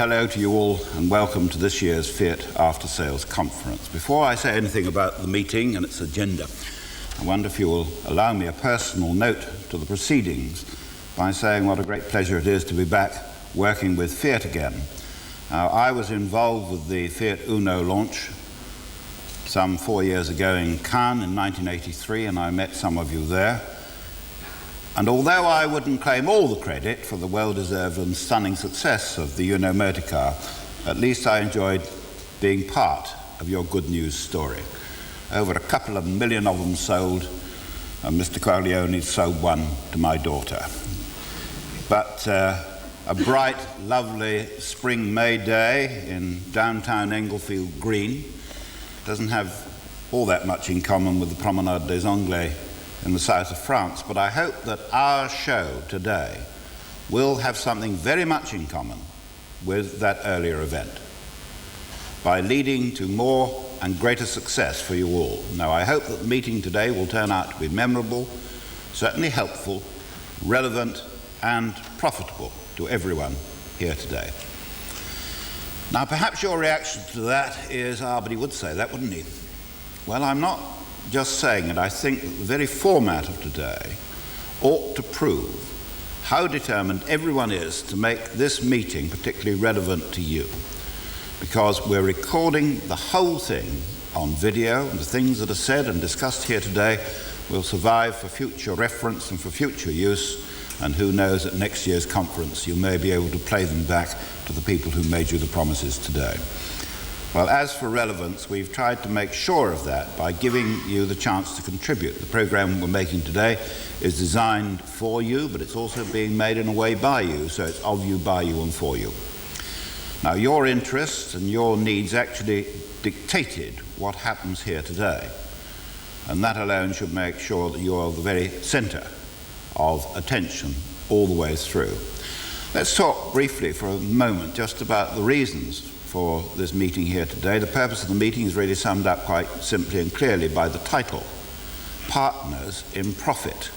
hello to you all and welcome to this year's Fiat After Sales Conference. Before I say anything about the meeting and its agenda, I wonder if you will allow me a personal note to the proceedings by saying what a great pleasure it is to be back working with Fiat again. I was involved with the Fiat Uno launch some 4 years ago in Cannes in 1983, and I met some of you there. And although I wouldn't claim all the credit for the well-deserved and stunning success of the Uno motor car, at least I enjoyed being part of your good news story. Over a couple of million of them sold, and Mr. Corleone sold one to my daughter. But a bright, lovely spring May day in downtown Englefield Green doesn't have all that much in common with the Promenade des Anglais in the south of France, but I hope that our show today will have something very much in common with that earlier event by leading to more and greater success for you all. Now, I hope that the meeting today will turn out to be memorable, certainly helpful, relevant, and profitable to everyone here today. Now, perhaps your reaction to that is, but he would say that, wouldn't he? Well, I'm not just saying it. I think that the very format of today ought to prove how determined everyone is to make this meeting particularly relevant to you, because we're recording the whole thing on video, and the things that are said and discussed here today will survive for future reference and for future use, and who knows, at next year's conference you may be able to play them back to the people who made you the promises today. Well, as for relevance, we've tried to make sure of that by giving you the chance to contribute. The program we're making today is designed for you, but it's also being made in a way by you, so it's of you, by you, and for you. Now, your interests and your needs actually dictated what happens here today, and that alone should make sure that you're the very centre of attention all the way through. Let's talk briefly for a moment just about the reasons for this meeting here today. The purpose of the meeting is really summed up quite simply and clearly by the title, Partners in Profit.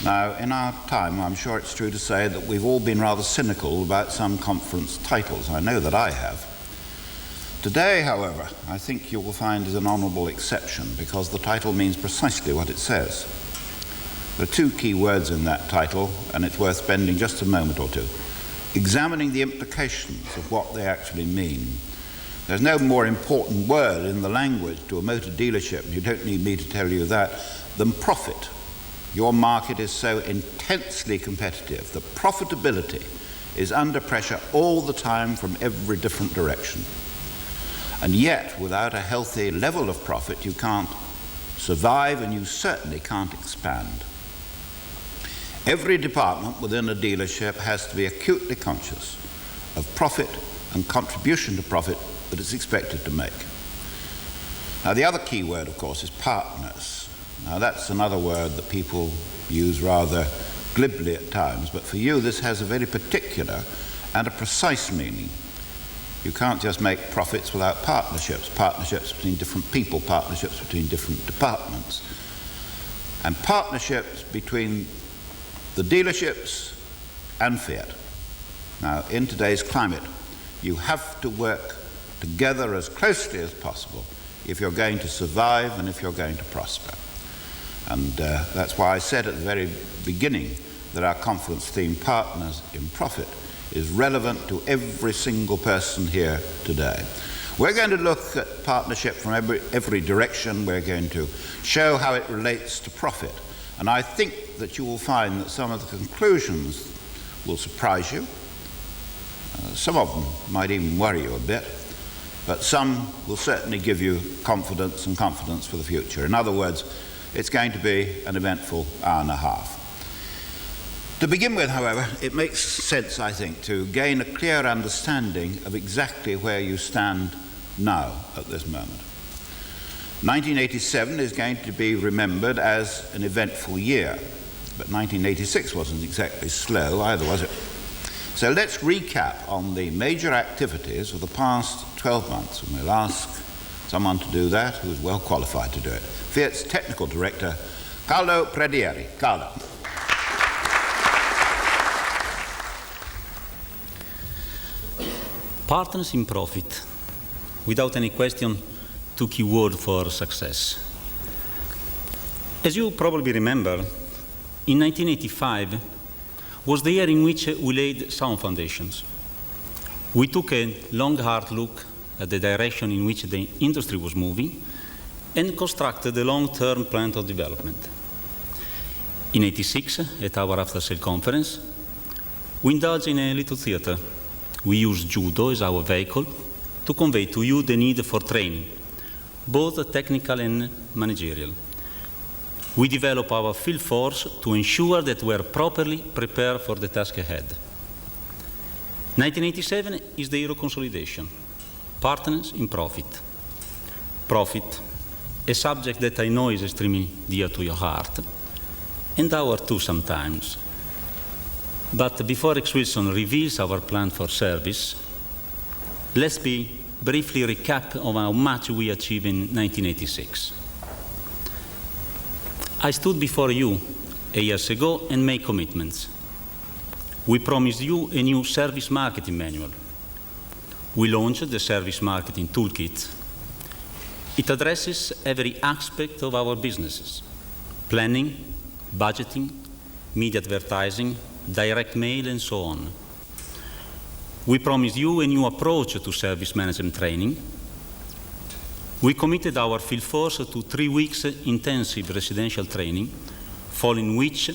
Now, in our time, I'm sure it's true to say that we've all been rather cynical about some conference titles. I know that I have. Today, however, I think you will find is an honourable exception, because the title means precisely what it says. There are two key words in that title, and it's worth spending just a moment or two examining the implications of what they actually mean. There's no more important word in the language to a motor dealership, and you don't need me to tell you that, than profit. Your market is so intensely competitive that profitability is under pressure all the time from every different direction. And yet, without a healthy level of profit, you can't survive, and you certainly can't expand. Every department within a dealership has to be acutely conscious of profit and contribution to profit that it's expected to make. Now, the other key word, of course, is partners. Now, that's another word that people use rather glibly at times, but for you this has a very particular and a precise meaning. You can't just make profits without partnerships, partnerships between different people, partnerships between different departments, and partnerships between the dealerships and Fiat. Now, in today's climate, you have to work together as closely as possible if you're going to survive and if you're going to prosper. And that's why I said at the very beginning that our conference theme, Partners in Profit, is relevant to every single person here today. We're going to look at partnership from every direction. We're going to show how it relates to profit. And I think that you will find that some of the conclusions will surprise you. Some of them might even worry you a bit, but some will certainly give you confidence and confidence for the future. In other words, it's going to be an eventful hour and a half. To begin with, however, it makes sense, I think, to gain a clear understanding of exactly where you stand now at this moment. 1987 is going to be remembered as an eventful year, but 1986 wasn't exactly slow either, was it? So let's recap on the major activities of the past 12 months, and we'll ask someone to do that who is well qualified to do it. Fiat's Technical Director, Carlo Predieri. Carlo. Partners in profit, without any question, two key words for success. As you probably remember, in 1985 was the year in which we laid sound foundations. We took a long, hard look at the direction in which the industry was moving and constructed a long-term plan of development. In 86, at our after-sale conference, we indulged in a little theater. We used judo as our vehicle to convey to you the need for training, both technical and managerial. We developed our field force to ensure that we are properly prepared for the task ahead. 1987 is the year of consolidation. Partners in profit. Profit, a subject that I know is extremely dear to your heart, and our too sometimes. But before Rex Wilson reveals our plan for service, let's briefly recap of how much we achieved in 1986. I stood before you 8 years ago and made commitments. We promised you a new service marketing manual. We launched the Service Marketing Toolkit. It addresses every aspect of our businesses: planning, budgeting, media advertising, direct mail, and so on. We promised you a new approach to service management training. We committed our field force to 3 weeks intensive residential training, following which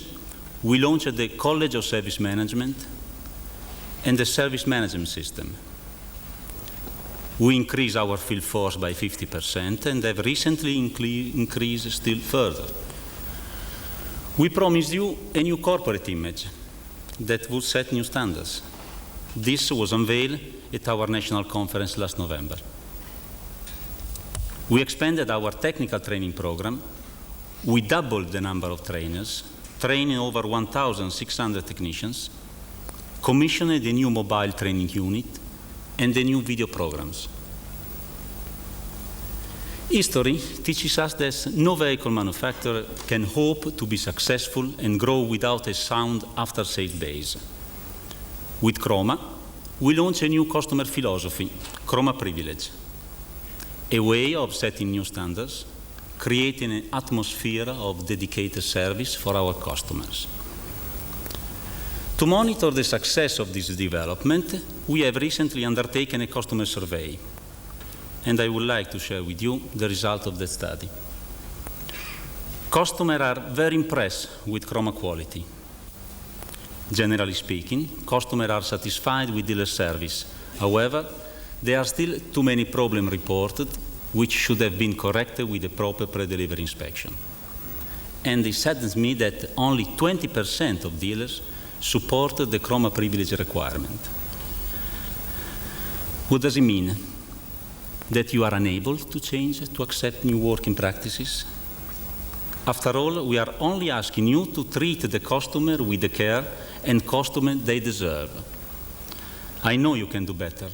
we launched the College of Service Management and the Service Management System. We increased our field force by 50% and have recently increased still further. We promised you a new corporate image that would set new standards. This was unveiled at our national conference last November. We expanded our technical training program. We doubled the number of trainers, training over 1,600 technicians, commissioned a new mobile training unit, and the new video programs. History teaches us that no vehicle manufacturer can hope to be successful and grow without a sound after-sales base. With Chroma, we launched a new customer philosophy, Chroma Privilege, a way of setting new standards, creating an atmosphere of dedicated service for our customers. To monitor the success of this development, we have recently undertaken a customer survey, and I would like to share with you the result of that study. Customers are very impressed with Chroma quality. Generally speaking, customers are satisfied with dealer service. However, there are still too many problems reported, which should have been corrected with a proper pre-delivery inspection. And it saddens me that only 20% of dealers supported the Chroma Privilege requirement. What does it mean? That you are unable to change, to accept new working practices? After all, we are only asking you to treat the customer with the care and custom they deserve. I know you can do better,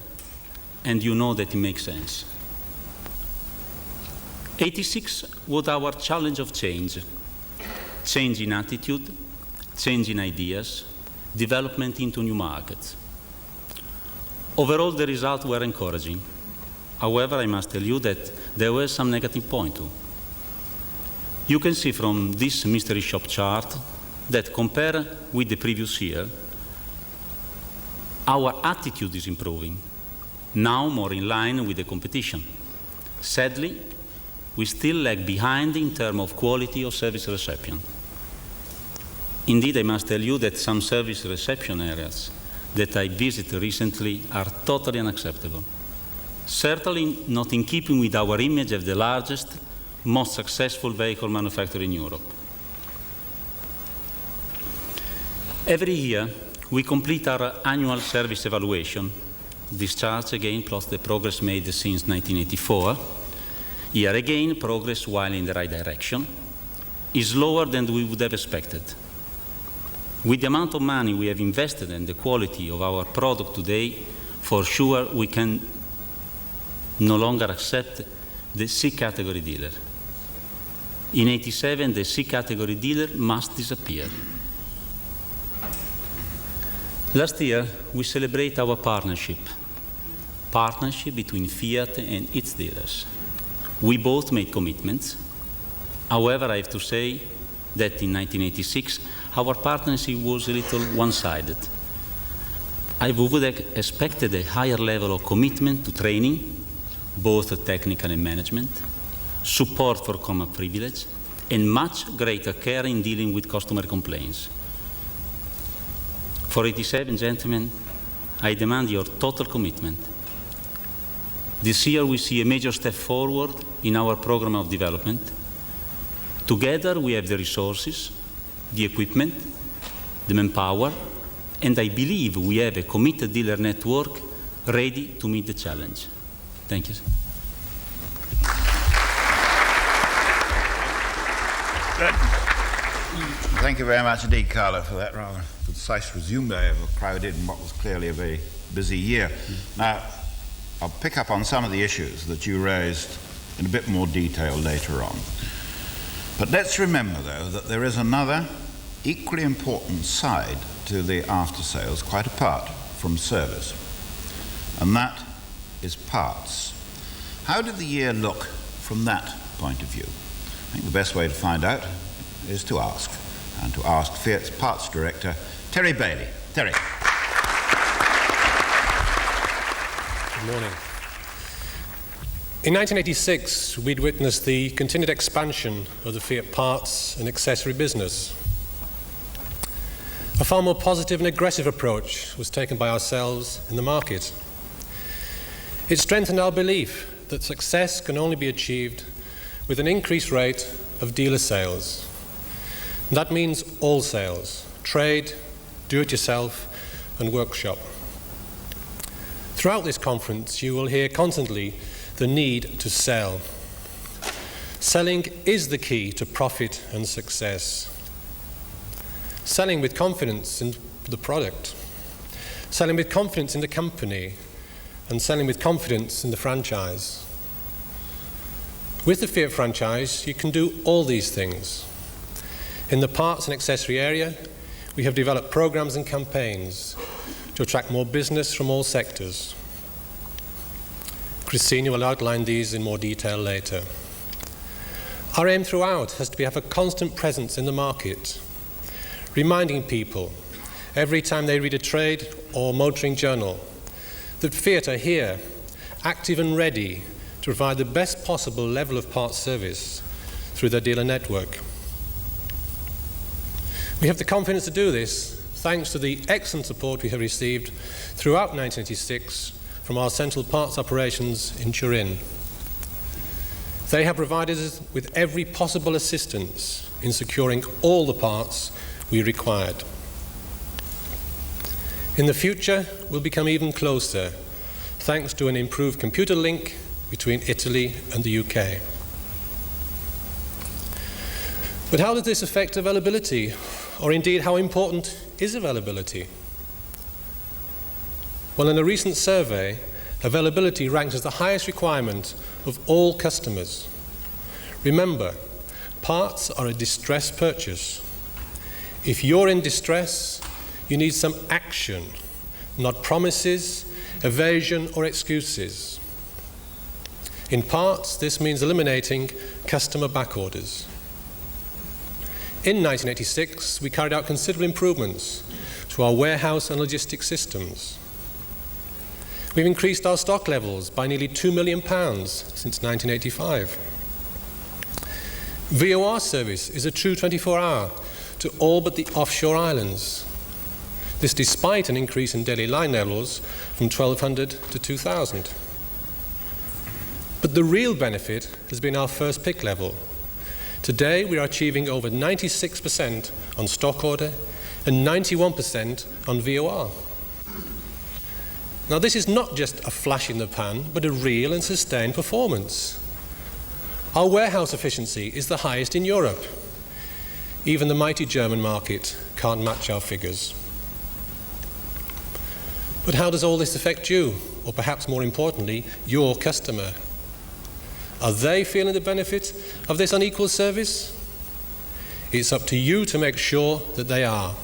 and you know that it makes sense. 86 was our challenge of change. Change in attitude, change in ideas, development into new markets. Overall, the results were encouraging. However, I must tell you that there were some negative points too. You can see from this mystery shop chart that compared with the previous year, our attitude is improving, now more in line with the competition. Sadly, we still lag behind in terms of quality of service reception. Indeed, I must tell you that some service reception areas that I visited recently are totally unacceptable. Certainly not in keeping with our image of the largest, most successful vehicle manufacturer in Europe. Every year, we complete our annual service evaluation. This chart again plots the progress made since 1984. Here again, progress, while in the right direction, is lower than we would have expected. With the amount of money we have invested and the quality of our product today, for sure we can no longer accept the C-category dealer. In 87, the C-category dealer must disappear. Last year, we celebrate our partnership. partnership between Fiat and its dealers. We both made commitments. However, I have to say that in 1986, our partnership was a little one-sided. I would have expected a higher level of commitment to training, both technical and management, support for common privilege, and much greater care in dealing with customer complaints. For 87, gentlemen, I demand your total commitment. This year we see a major step forward in our program of development. Together we have the resources, the equipment, the manpower, and I believe we have a committed dealer network ready to meet the challenge. Thank you. Thank you very much indeed, Carlo, for that rather concise resume of a crowded and what was clearly a very busy year. Now, I'll pick up on some of the issues that you raised in a bit more detail later on. But let's remember, though, that there is another equally important side to the after-sales, quite apart from service, and that is parts. How did the year look from that point of view? I think the best way to find out is to ask, and to ask Fiat's parts director, Terry Bailey. Terry. Good morning. In 1986, we'd witnessed the continued expansion of the Fiat parts and accessory business. A far more positive and aggressive approach was taken by ourselves in the market. It strengthened our belief that success can only be achieved with an increased rate of dealer sales. And that means all sales, trade, do-it-yourself, and workshop. Throughout this conference, you will hear constantly the need to sell. Selling is the key to profit and success. Selling with confidence in the product, selling with confidence in the company, and selling with confidence in the franchise. With the Fiat franchise, you can do all these things. In the parts and accessory area, we have developed programs and campaigns to attract more business from all sectors. Christina will outline these in more detail later. Our aim throughout has to have a constant presence in the market, reminding people every time they read a trade or motoring journal that Fiat are here, active and ready to provide the best possible level of parts service through their dealer network. We have the confidence to do this thanks to the excellent support we have received throughout 1986 from our central parts operations in Turin. They have provided us with every possible assistance in securing all the parts we required. In the future, we'll become even closer thanks to an improved computer link between Italy and the UK. But how does this affect availability? Or indeed, how important is availability? Well, in a recent survey, availability ranks as the highest requirement of all customers. Remember, parts are a distress purchase. If you're in distress, you need some action, not promises, evasion, or excuses. In parts, this means eliminating customer back orders. In 1986, we carried out considerable improvements to our warehouse and logistics systems. We've increased our stock levels by nearly £2 million since 1985. VOR service is a true 24-hour to all but the offshore islands. This despite an increase in daily line levels from 1,200 to 2,000. But the real benefit has been our first pick level. Today we are achieving over 96% on stock order and 91% on VOR. Now this is not just a flash in the pan, but a real and sustained performance. Our warehouse efficiency is the highest in Europe. Even the mighty German market can't match our figures. But how does all this affect you, or perhaps more importantly, your customer? Are they feeling the benefit of this unequal service? It's up to you to make sure that they are.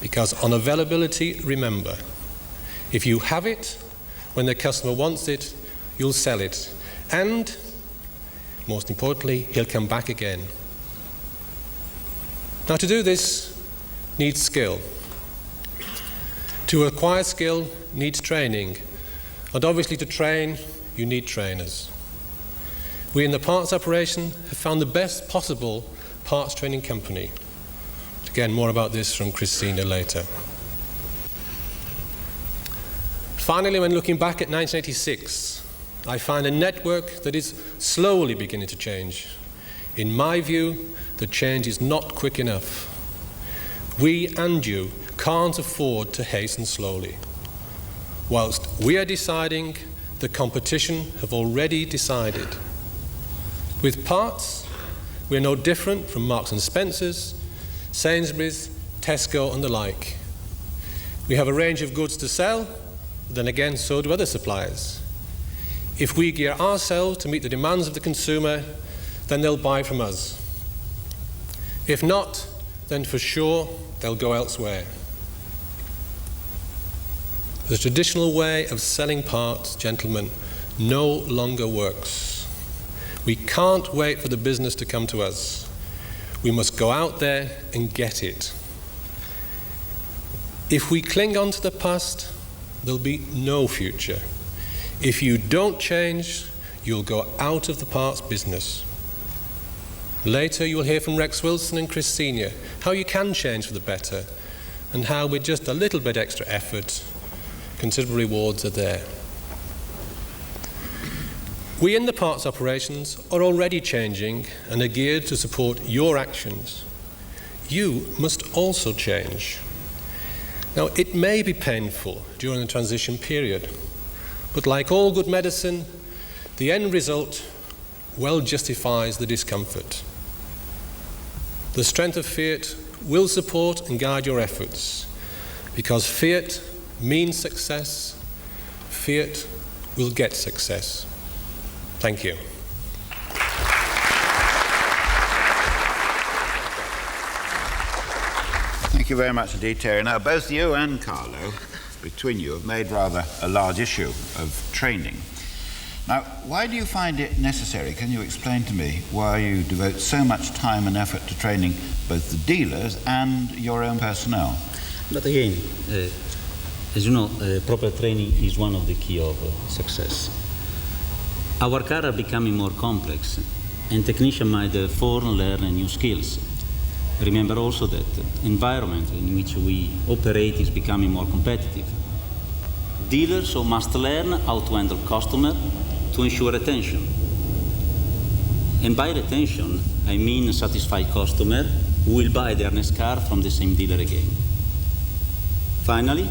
Because on availability, remember, if you have it, When the customer wants it, you'll sell it. And, most importantly, he'll come back again. Now, to do this needs skill. To acquire skill needs training. And obviously, to train, you need trainers. We in the parts operation have found the best possible parts training company. Again, more about this from Christina later. Finally, when looking back at 1986, I find a network that is slowly beginning to change. In my view, the change is not quick enough. We and you can't afford to hasten slowly. Whilst we are deciding, the competition have already decided. With parts, we're no different from Marks and Spencer's, Sainsbury's, Tesco and the like. We have a range of goods to sell, but then again, so do other suppliers. If we gear ourselves to meet the demands of the consumer, then they'll buy from us. If not, then for sure they'll go elsewhere. The traditional way of selling parts, gentlemen, no longer works. We can't wait for the business to come to us. We must go out there and get it. If we cling on to the past, there'll be no future. If you don't change, you'll go out of the parts business. Later, you'll hear from Rex Wilson and Chris Senior how you can change for the better and how with just a little bit extra effort, considerable rewards are there. We in the parts operations are already changing and are geared to support your actions. You must also change. Now, it may be painful during the transition period, but like all good medicine, the end result well justifies the discomfort. The strength of Fiat will support and guide your efforts, because Fiat means success. Fiat will get success. Thank you. Thank you very much indeed, Terry. Now, both you and Carlo, between you, have made rather a large issue of training. Now, why do you find it necessary? Can you explain to me why you devote so much time and effort to training both the dealers and your own personnel? But again, as you know, proper training is one of the key of success. Our cars are becoming more complex, and technicians might therefore learn new skills. Remember also that the environment in which we operate is becoming more competitive. Dealers must learn how to handle customers to ensure retention. And by retention, I mean a satisfied customer who will buy their next car from the same dealer again. Finally,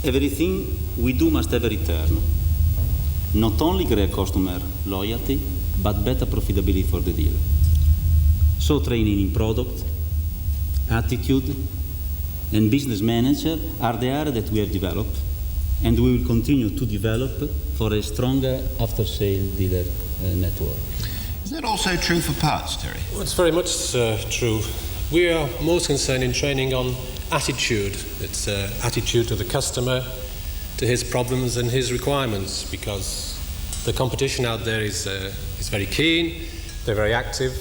everything we do must have a return. Not only great customer loyalty, but better profitability for the dealer. So training in product, attitude, and business manager are the areas that we have developed, and we will continue to develop for a stronger after-sale dealer network. Is that also true for parts, Terry? Well, it's very much true. We are most concerned in training on attitude. It's attitude to the customer, to his problems and his requirements, because the competition out there is very keen, they're very active,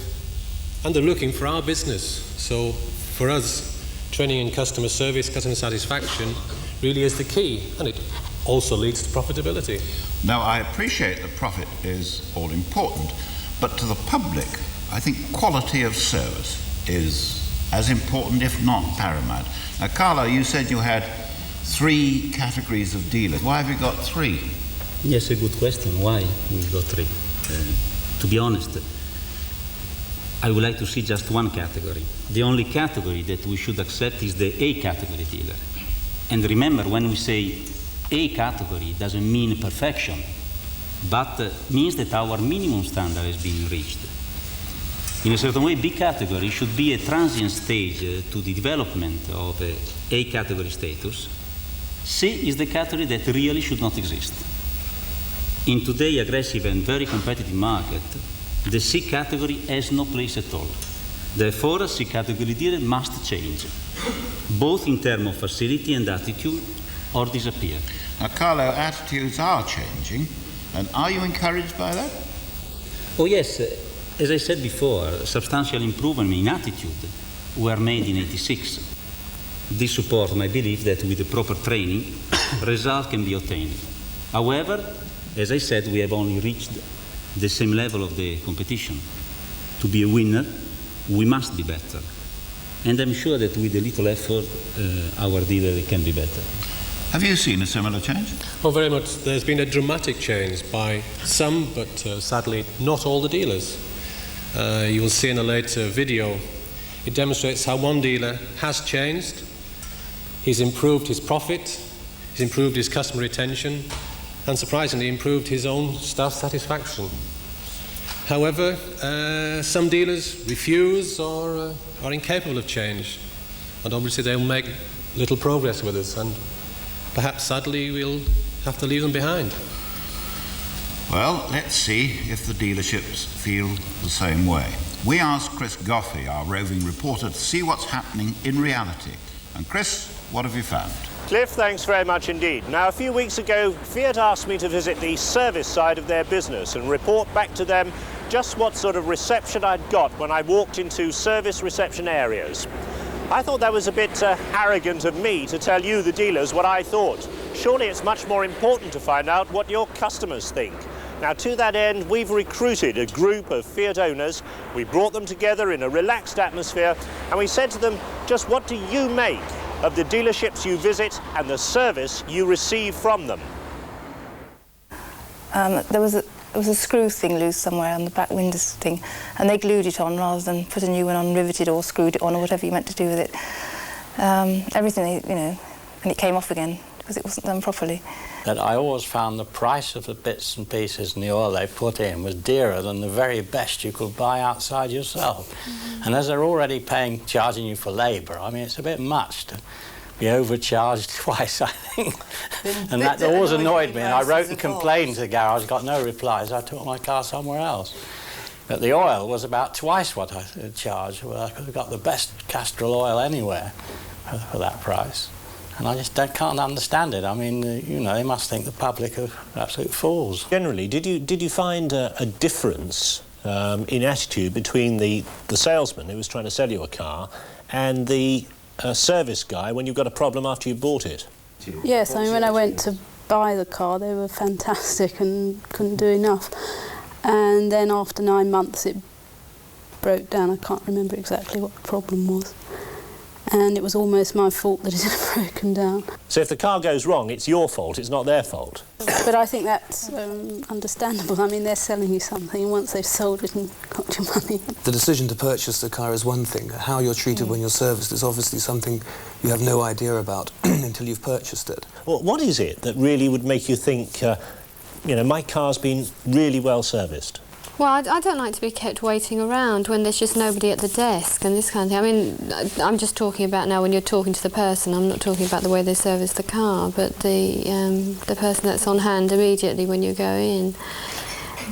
and they're looking for our business. So for us, training in customer service, customer satisfaction really is the key, and it also leads to profitability. Now, I appreciate that profit is all important, but to the public, I think quality of service is as important, if not paramount. Now, Carlo, you said you had 3 categories of dealers. Why have you got 3? Yes, a good question. Why we got 3? To be honest, I would like to see just one category. The only category that we should accept is the A category dealer. And remember, when we say A category, it doesn't mean perfection, but means that our minimum standard has been reached. In a certain way, B category should be a transient stage to the development of A category status. C is the category that really should not exist. In today's aggressive and very competitive market, the C category has no place at all. Therefore, a C category dealer must change, both in terms of facility and attitude, or disappear. Now, Carlo, attitudes are changing, and are you encouraged by that? Oh yes, as I said before, substantial improvement in attitude were made in '86. This supports my belief that with the proper training, results can be obtained. However, as I said, we have only reached the same level of the competition. To be a winner, we must be better. And I'm sure that with a little effort, our dealer can be better. Have you seen a similar change? Well, very much. There's been a dramatic change by some, but sadly not all the dealers. You will see in a later video, it demonstrates how one dealer has changed. He's improved his profit, he's improved his customer retention, and surprisingly improved his own staff satisfaction. However, some dealers refuse or are incapable of change, and obviously they'll make little progress with us, and perhaps sadly we'll have to leave them behind. Well, let's see if the dealerships feel the same way. We asked Chris Goffey, our roving reporter, to see what's happening in reality. And Chris, what have you found? Cliff, thanks very much indeed. Now, a few weeks ago, Fiat asked me to visit the service side of their business and report back to them just what sort of reception I'd got when I walked into service reception areas. I thought that was a bit arrogant of me to tell you, the dealers, what I thought. Surely it's much more important to find out what your customers think. Now, to that end, we've recruited a group of Fiat owners. We brought them together in a relaxed atmosphere, and we said to them, just what do you make of the dealerships you visit and the service you receive from them? There was a screw thing loose somewhere on the back windows thing, and they glued it on rather than put a new one on, riveted or screwed it on, or whatever you meant to do with it. Everything, and it came off again because it wasn't done properly. That I always found the price of the bits and pieces and the oil they put in was dearer than the very best you could buy outside yourself. Mm-hmm. And as they're already charging you for labour, I mean, it's a bit much to be overcharged twice, I think. And that always annoyed me, and I wrote and complained to the garage, got no replies. I took my car somewhere else. But the oil was about twice what I charged. Well, I could have got the best Castrol oil anywhere for that price. And I just can't understand it. I mean, they must think the public are absolute fools. Generally, did you find a difference in attitude between the salesman who was trying to sell you a car and the service guy when you got a problem after you bought it? Yes, I mean, when I went to buy the car, they were fantastic and couldn't do enough. And then after 9 months, it broke down. I can't remember exactly what the problem was. And it was almost my fault that it had broken down. So if the car goes wrong, it's your fault, it's not their fault? But I think that's understandable. I mean, they're selling you something, and once they've sold it and got your money... The decision to purchase the car is one thing. How you're treated when you're serviced is obviously something you have no idea about until you've purchased it. Well, what is it that really would make you think, my car's been really well serviced? Well, I don't like to be kept waiting around when there's just nobody at the desk and this kind of thing. I mean, I'm just talking about now when you're talking to the person. I'm not talking about the way they service the car, but the person that's on hand immediately when you go in.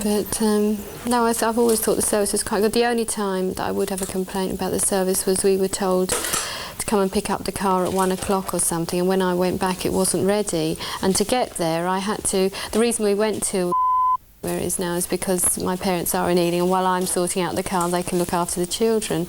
But no, I've always thought the service was quite good. The only time that I would have a complaint about the service was we were told to come and pick up the car at 1 o'clock or something, and when I went back it wasn't ready. And to get there I had to... The reason we went to where it is now is because my parents are in Ealing, and while I'm sorting out the car they can look after the children.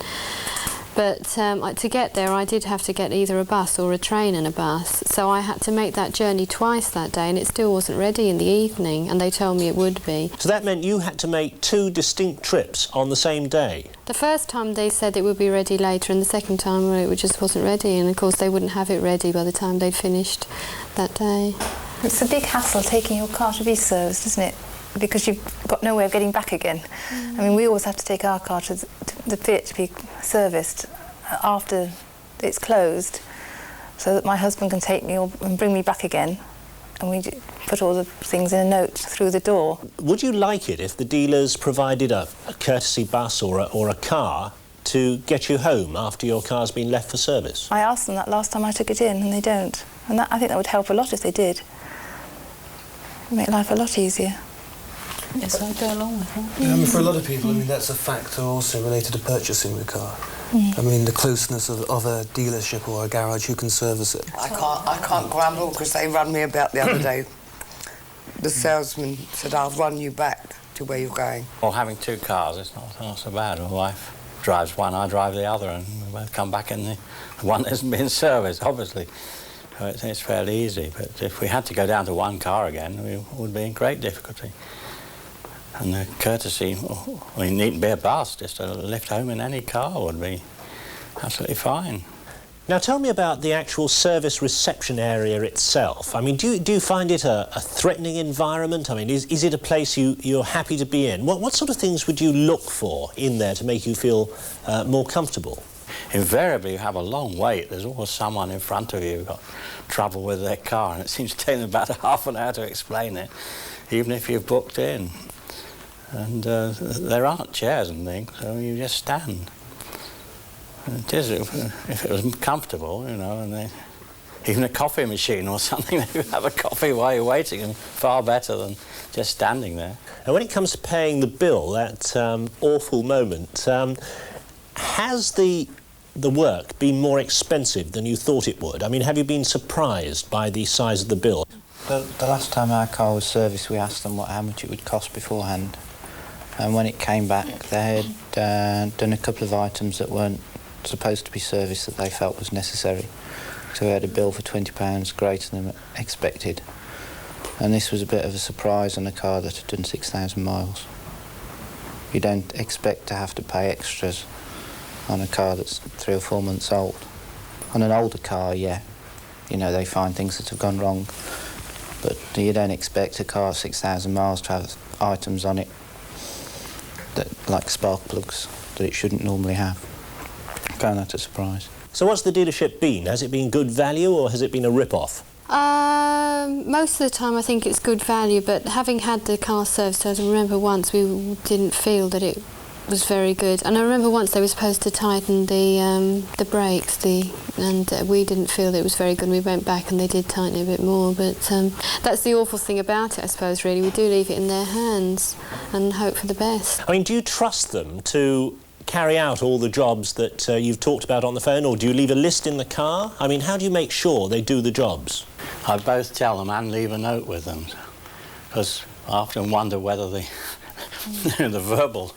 But to get there I did have to get either a bus or a train and a bus, so I had to make that journey twice that day, and it still wasn't ready in the evening, and they told me it would be. So that meant you had to make 2 distinct trips on the same day? The first time they said it would be ready later, and the second time it just wasn't ready, and of course they wouldn't have it ready by the time they'd finished that day. It's a big hassle taking your car to be serviced, isn't it? Because you've got no way of getting back again. I mean, we always have to take our car to the Fiat to be serviced after it's closed, so that my husband can take me and bring me back again, and we put all the things in a note through the door. Would you like it if the dealers provided a courtesy bus or a car to get you home after your car's been left for service? I asked them that last time I took it in, and they don't. And I think that would help a lot if they did. Make life a lot easier. Yes, I'd go along with that. Yeah, I mean, for a lot of people, I mean, that's a factor also related to purchasing the car. I mean, the closeness of a dealership or a garage who can service it. I can't grumble because they run me about the other day. The salesman said, I'll run you back to where you're going. Or having two cars, it's not so bad. My wife drives one, I drive the other, and we both come back in the one that hasn't been serviced, obviously. So it's fairly easy. But if we had to go down to one car again, we would be in great difficulty. And the courtesy, we needn't be a bus, just a lift home in any car would be absolutely fine. Now tell me about the actual service reception area itself. I mean, do you find it a threatening environment? I mean, is it a place you're happy to be in? What sort of things would you look for in there to make you feel more comfortable? Invariably, you have a long wait. There's always someone in front of you who's got trouble with their car, and it seems to take them about half an hour to explain it, even if you've booked in. And there aren't chairs and things, so you just stand. And it is, if it was comfortable, you know, and even a coffee machine or something, you have a coffee while you're waiting, and far better than just standing there. And when it comes to paying the bill, that awful moment, has the work been more expensive than you thought it would? I mean, have you been surprised by the size of the bill? The last time our car was serviced, we asked them how much it would cost beforehand. And when it came back, they had done a couple of items that weren't supposed to be serviced that they felt was necessary. So we had a bill for £20 greater than expected. And this was a bit of a surprise on a car that had done 6,000 miles. You don't expect to have to pay extras on a car that's 3 or 4 months old. On an older car, yeah, you know, they find things that have gone wrong. But you don't expect a car 6,000 miles to have items on it that, like spark plugs, that it shouldn't normally have. Found that a surprise. So what's the dealership been? Has it been good value or has it been a rip-off? Most of the time I think it's good value, but having had the car serviced, I remember once we didn't feel that it was very good. And I remember once they were supposed to tighten the brakes, and we didn't feel that it was very good. We went back and they did tighten it a bit more, but that's the awful thing about it, I suppose, really. We do leave it in their hands and hope for the best. I mean, do you trust them to carry out all the jobs that you've talked about on the phone, or do you leave a list in the car? I mean, how do you make sure they do the jobs? I both tell them and leave a note with them, because I often wonder whether the verbal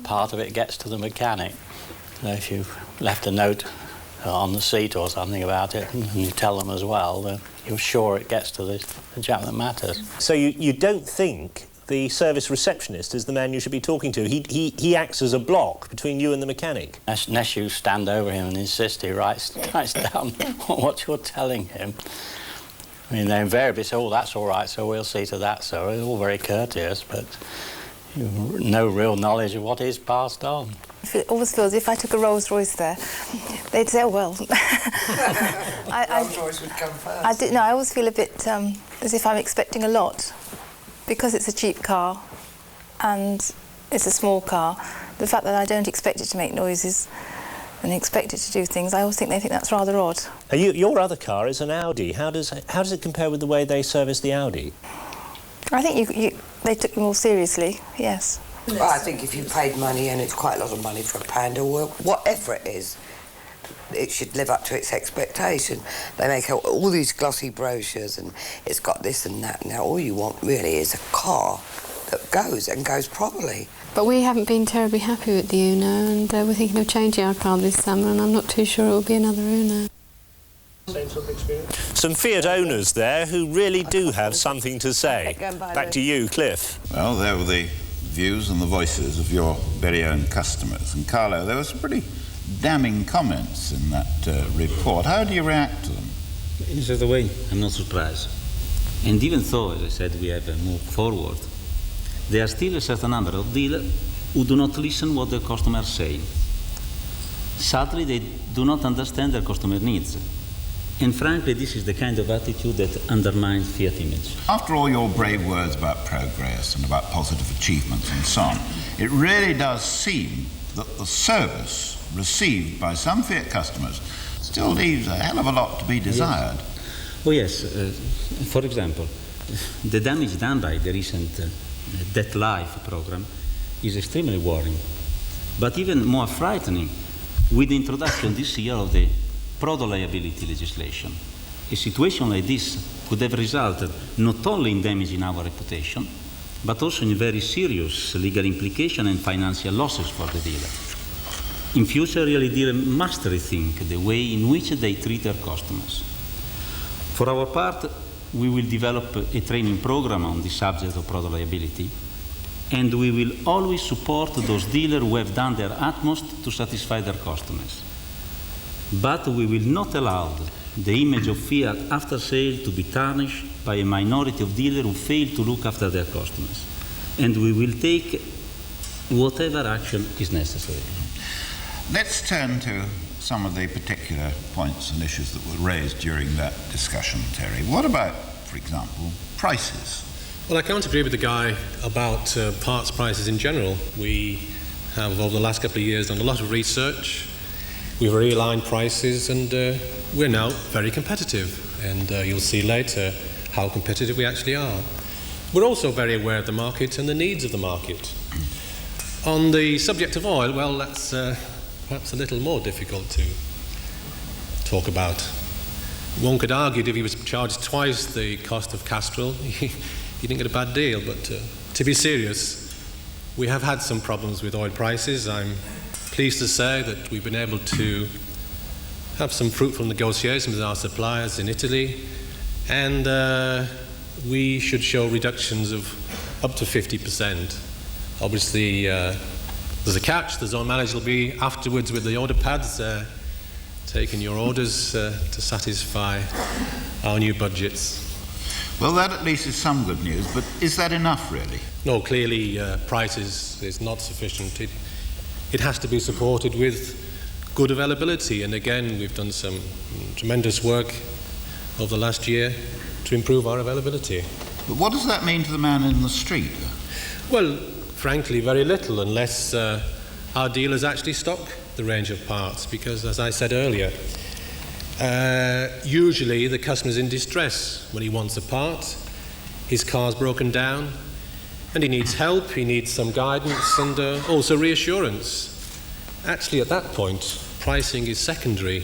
part of it gets to the mechanic. So if you've left a note on the seat or something about it, and you tell them as well, then you're sure it gets to the chap that matters. So you don't think the service receptionist is the man you should be talking to? He acts as a block between you and the mechanic? Unless you stand over him and insist he writes down what you're telling him. I mean, they invariably say, oh, that's all right, so we'll see to that, so it's all very courteous, but you've no real knowledge of what is passed on. It always feels, if I took a Rolls Royce there, they'd say, oh, well. Rolls Royce would come first. I always feel a bit as if I'm expecting a lot. Because it's a cheap car and it's a small car, the fact that I don't expect it to make noises and expect it to do things, I always think they think that's rather odd. Your other car is an Audi. How does it compare with the way they service the Audi? I think they took you more seriously, yes. Well, I think if you paid money, and it's quite a lot of money for a Panda, or whatever it is, it should live up to its expectation. They make out all these glossy brochures and it's got this and that. Now all you want really is a car that goes and goes properly. But we haven't been terribly happy with the Uno, and we're thinking of changing our car this summer, and I'm not too sure it will be another Uno. Same sort of experience? Some Fiat owners there who really do have something to say. Back to you, Cliff. Well, there were the views and the voices of your very own customers. And Carlo, there were some pretty damning comments in that report. How do you react to them? In a certain way, I'm not surprised. And even though, as I said, we have moved forward, there are still a certain number of dealers who do not listen what their customers say. Sadly, they do not understand their customer needs. And frankly, this is the kind of attitude that undermines Fiat image. After all your brave words about progress and about positive achievements and so on, it really does seem that the service received by some Fiat customers still leaves a hell of a lot to be desired. Yes. Oh yes, for example, the damage done by the recent Debt Life program is extremely worrying. But even more frightening with the introduction this year of the product liability legislation. A situation like this could have resulted not only in damaging our reputation, but also in very serious legal implications and financial losses for the dealer. In future, really, dealers must rethink the way in which they treat their customers. For our part, we will develop a training program on the subject of product liability, and we will always support those dealers who have done their utmost to satisfy their customers. But we will not allow the image of Fiat after sale to be tarnished by a minority of dealers who fail to look after their customers. And we will take whatever action is necessary. Let's turn to some of the particular points and issues that were raised during that discussion, Terry. What about, for example, prices? Well, I can't agree with the guy about parts prices in general. We have, over the last couple of years, done a lot of research. We've realigned prices, and we're now very competitive. And you'll see later how competitive we actually are. We're also very aware of the market and the needs of the market. On the subject of oil, well, that's perhaps a little more difficult to talk about. One could argue that if he was charged twice the cost of Castrol, he didn't get a bad deal. But to be serious, we have had some problems with oil prices. I'm pleased to say that we've been able to have some fruitful negotiations with our suppliers in Italy, and we should show reductions of up to 50%. Obviously, there's a catch. The zone manager will be afterwards with the order pads, taking your orders to satisfy our new budgets. Well, that at least is some good news, but is that enough, really? No, clearly price is not sufficient. It has to be supported with good availability, and again, we've done some tremendous work over the last year to improve our availability. But what does that mean to the man in the street? Well, frankly, very little, unless our dealers actually stock the range of parts, because, as I said earlier, usually the customer's in distress when he wants a part, his car's broken down, and he needs help, he needs some guidance and also reassurance. Actually, at that point, pricing is secondary.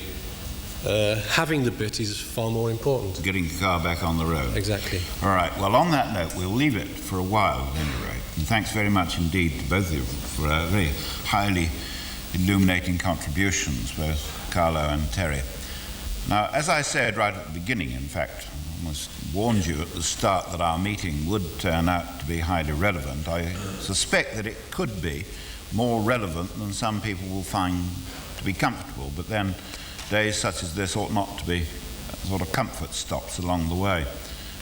Having the bit is far more important. Getting the car back on the road. Exactly. All right, well, on that note, we'll leave it for a while, at any rate. And thanks very much indeed to both of you for very highly illuminating contributions, both Carlo and Terry. Now, as I said right at the beginning, in fact, I almost warned you at the start that our meeting would turn out to be highly relevant. I suspect that it could be more relevant than some people will find to be comfortable, but then days such as this ought not to be sort of comfort stops along the way.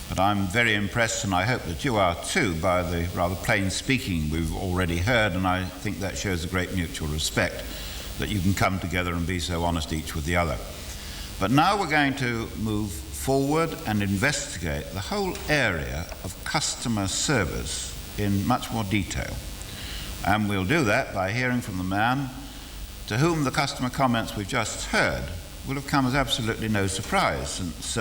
But I'm very impressed, and I hope that you are too, by the rather plain speaking we've already heard, and I think that shows a great mutual respect that you can come together and be so honest each with the other. But now we're going to move forward and investigate the whole area of customer service in much more detail. And we'll do that by hearing from the man to whom the customer comments we've just heard will have come as absolutely no surprise, since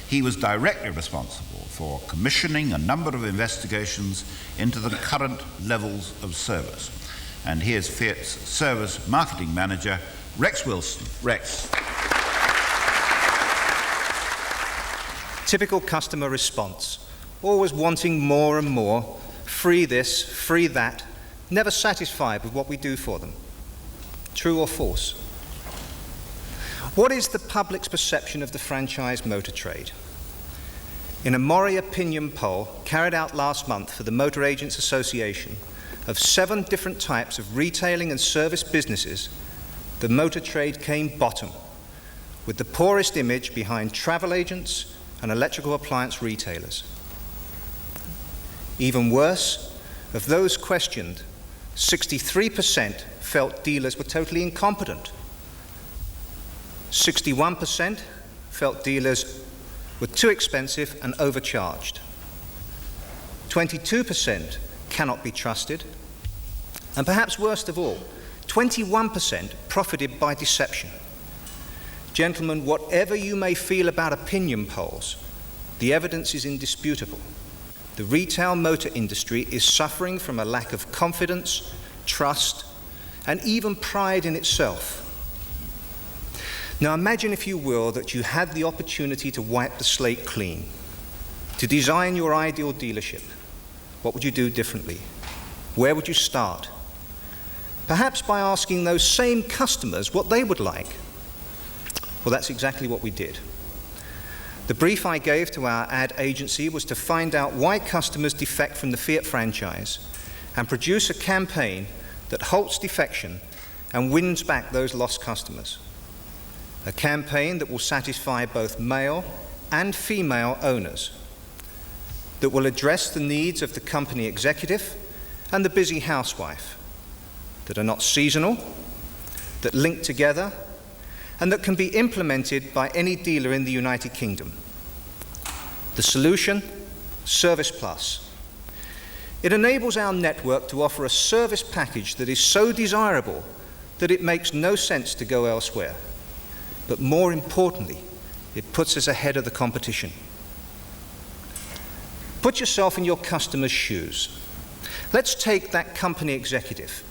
he was directly responsible for commissioning a number of investigations into the current levels of service. And here's Fiat's Service Marketing Manager, Rex Wilson. Rex. Typical customer response, always wanting more and more, free this, free that, never satisfied with what we do for them. True or false? What is the public's perception of the franchise motor trade? In a Mori opinion poll carried out last month for the Motor Agents Association of 7 different types of retailing and service businesses, the motor trade came bottom, with the poorest image behind travel agents and electrical appliance retailers. Even worse, of those questioned, 63% felt dealers were totally incompetent. 61% felt dealers were too expensive and overcharged. 22% cannot be trusted. And perhaps worst of all, 21% profited by deception. Gentlemen, whatever you may feel about opinion polls, the evidence is indisputable. The retail motor industry is suffering from a lack of confidence, trust, and even pride in itself. Now imagine, if you will, that you had the opportunity to wipe the slate clean, to design your ideal dealership. What would you do differently? Where would you start? Perhaps by asking those same customers what they would like. Well, that's exactly what we did. The brief I gave to our ad agency was to find out why customers defect from the Fiat franchise and produce a campaign that halts defection and wins back those lost customers. A campaign that will satisfy both male and female owners, that will address the needs of the company executive and the busy housewife, that are not seasonal, that link together, and that can be implemented by any dealer in the United Kingdom. The solution? Service Plus. It enables our network to offer a service package that is so desirable that it makes no sense to go elsewhere. But more importantly, it puts us ahead of the competition. Put yourself in your customer's shoes. Let's take that company executive.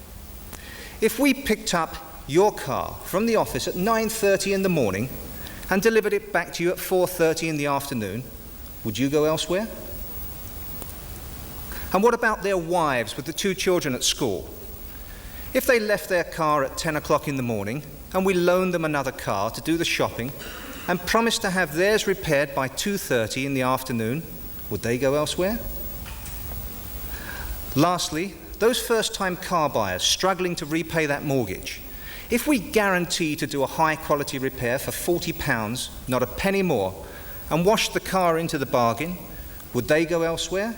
If we picked up your car from the office at 9:30 in the morning and delivered it back to you at 4:30 in the afternoon, would you go elsewhere? And what about their wives with the 2 children at school? If they left their car at 10 o'clock in the morning and we loaned them another car to do the shopping and promised to have theirs repaired by 2:30 in the afternoon, would they go elsewhere? Lastly, those first-time car buyers struggling to repay that mortgage, if we guarantee to do a high-quality repair for £40, not a penny more, and wash the car into the bargain, would they go elsewhere?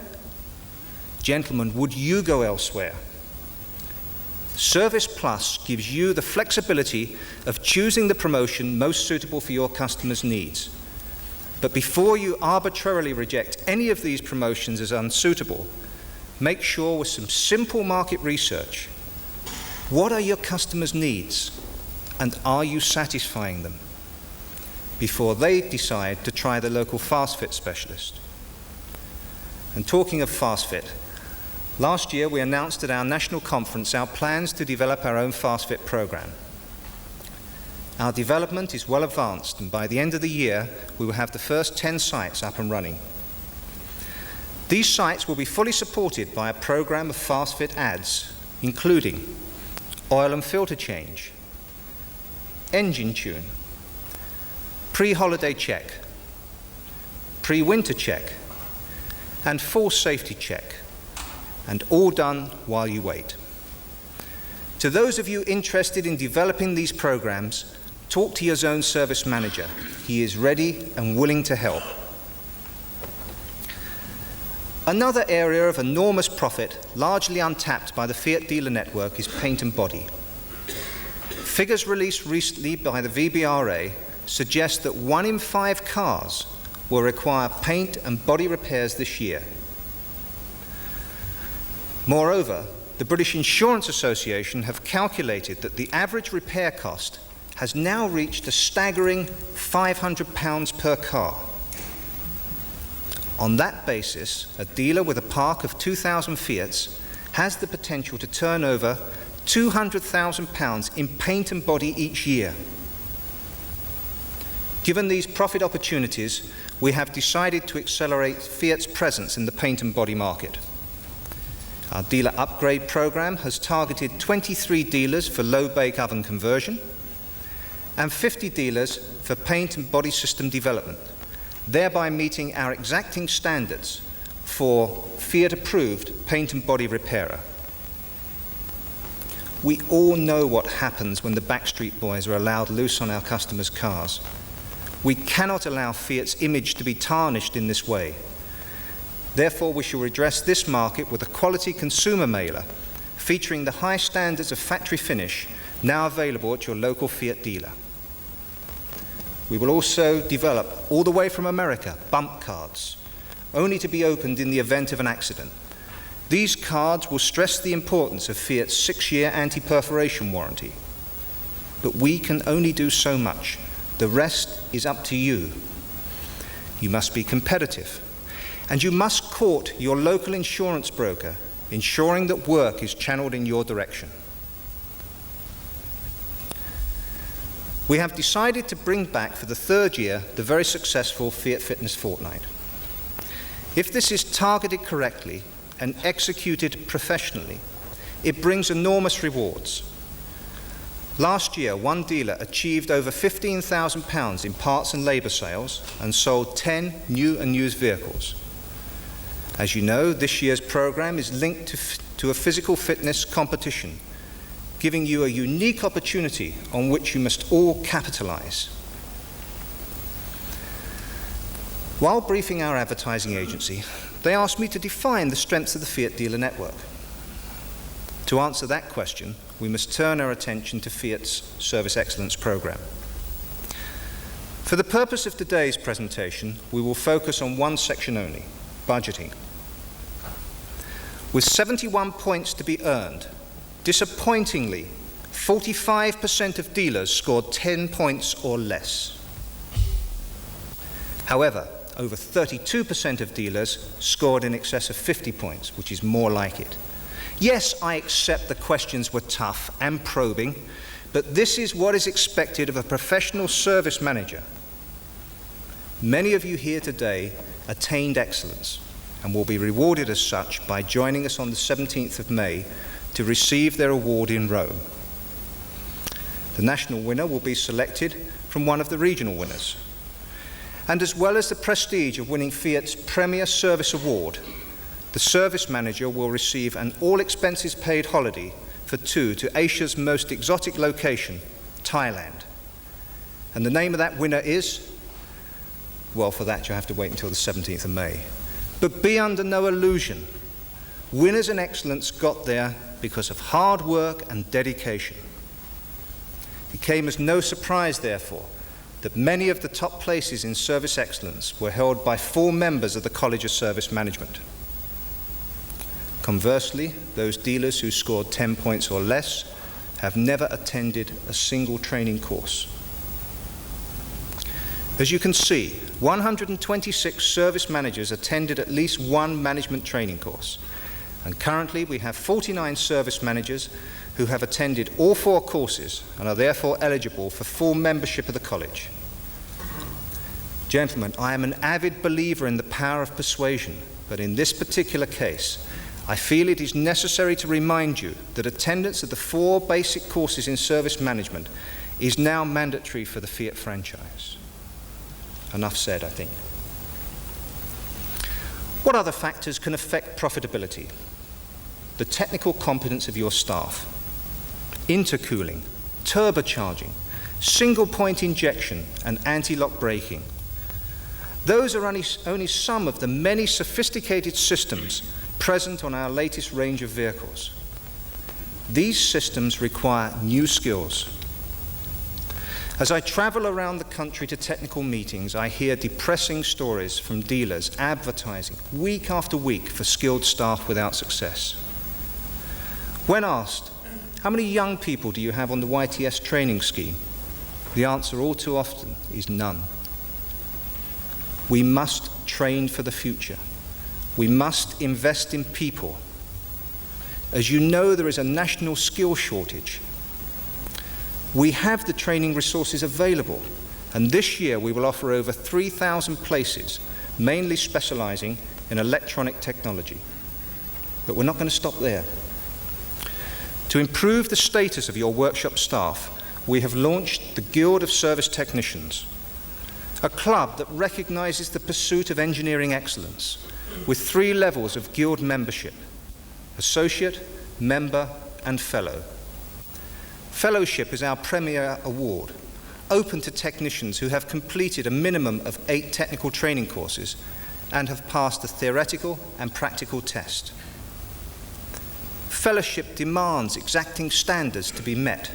Gentlemen, would you go elsewhere? Service Plus gives you the flexibility of choosing the promotion most suitable for your customers' needs. But before you arbitrarily reject any of these promotions as unsuitable, make sure with some simple market research, what are your customers' needs and are you satisfying them before they decide to try the local FastFit specialist? And talking of FastFit, last year we announced at our national conference our plans to develop our own FastFit program. Our development is well advanced, and by the end of the year we will have the first 10 sites up and running. These sites will be fully supported by a program of FastFit ads, including oil and filter change, engine tune, pre-holiday check, pre-winter check, and full safety check, and all done while you wait. To those of you interested in developing these programs, talk to your zone service manager. He is ready and willing to help. Another area of enormous profit, largely untapped by the Fiat dealer network, is paint and body. Figures released recently by the VBRA suggest that 1 in 5 cars will require paint and body repairs this year. Moreover, the British Insurance Association have calculated that the average repair cost has now reached a staggering £500 per car. On that basis, a dealer with a park of 2,000 Fiats has the potential to turn over £200,000 in paint and body each year. Given these profit opportunities, we have decided to accelerate Fiat's presence in the paint and body market. Our dealer upgrade program has targeted 23 dealers for low bake oven conversion and 50 dealers for paint and body system development, thereby meeting our exacting standards for Fiat-approved paint and body repairer. We all know what happens when the Backstreet Boys are allowed loose on our customers' cars. We cannot allow Fiat's image to be tarnished in this way. Therefore, we shall address this market with a quality consumer mailer featuring the high standards of factory finish now available at your local Fiat dealer. We will also develop, all the way from America, bump cards, only to be opened in the event of an accident. These cards will stress the importance of Fiat's 6-year anti-perforation warranty. But we can only do so much. The rest is up to you. You must be competitive, and you must court your local insurance broker, ensuring that work is channeled in your direction. We have decided to bring back for the third year the very successful Fiat Fitness Fortnight. If this is targeted correctly and executed professionally, it brings enormous rewards. Last year, one dealer achieved over £15,000 in parts and labour sales and sold 10 new and used vehicles. As you know, this year's programme is linked to a physical fitness competition, giving you a unique opportunity on which you must all capitalise. While briefing our advertising agency, they asked me to define the strengths of the Fiat dealer network. To answer that question, we must turn our attention to Fiat's Service Excellence Programme. For the purpose of today's presentation, we will focus on one section only, budgeting. With 71 points to be earned, disappointingly, 45% of dealers scored 10 points or less. However, over 32% of dealers scored in excess of 50 points, which is more like it. Yes, I accept the questions were tough and probing, but this is what is expected of a professional service manager. Many of you here today attained excellence and will be rewarded as such by joining us on the 17th of May to receive their award in Rome. The national winner will be selected from one of the regional winners. And as well as the prestige of winning Fiat's Premier Service Award, the service manager will receive an all-expenses-paid holiday for 2 to Asia's most exotic location, Thailand. And the name of that winner is? Well, for that you'll have to wait until the 17th of May. But be under no illusion. Winners in excellence got there because of hard work and dedication. It came as no surprise, therefore, that many of the top places in service excellence were held by 4 members of the College of Service Management. Conversely, those dealers who scored 10 points or less have never attended a single training course. As you can see, 126 service managers attended at least one management training course, and currently we have 49 service managers who have attended all 4 courses and are therefore eligible for full membership of the college. Gentlemen, I am an avid believer in the power of persuasion, but in this particular case, I feel it is necessary to remind you that attendance of the 4 basic courses in service management is now mandatory for the Fiat franchise. Enough said, I think. What other factors can affect profitability? The technical competence of your staff, intercooling, turbocharging, single-point injection, and anti-lock braking. Those are only some of the many sophisticated systems present on our latest range of vehicles. These systems require new skills. As I travel around the country to technical meetings, I hear depressing stories from dealers advertising week after week for skilled staff without success. When asked, how many young people do you have on the YTS training scheme? The answer all too often is none. We must train for the future. We must invest in people. As you know, there is a national skill shortage. We have the training resources available, and this year we will offer over 3,000 places, mainly specializing in electronic technology. But we're not going to stop there. To improve the status of your workshop staff, we have launched the Guild of Service Technicians, a club that recognizes the pursuit of engineering excellence, with 3 levels of guild membership: associate, member, and fellow. Fellowship is our premier award, open to technicians who have completed a minimum of 8 technical training courses and have passed the theoretical and practical test. Fellowship demands exacting standards to be met,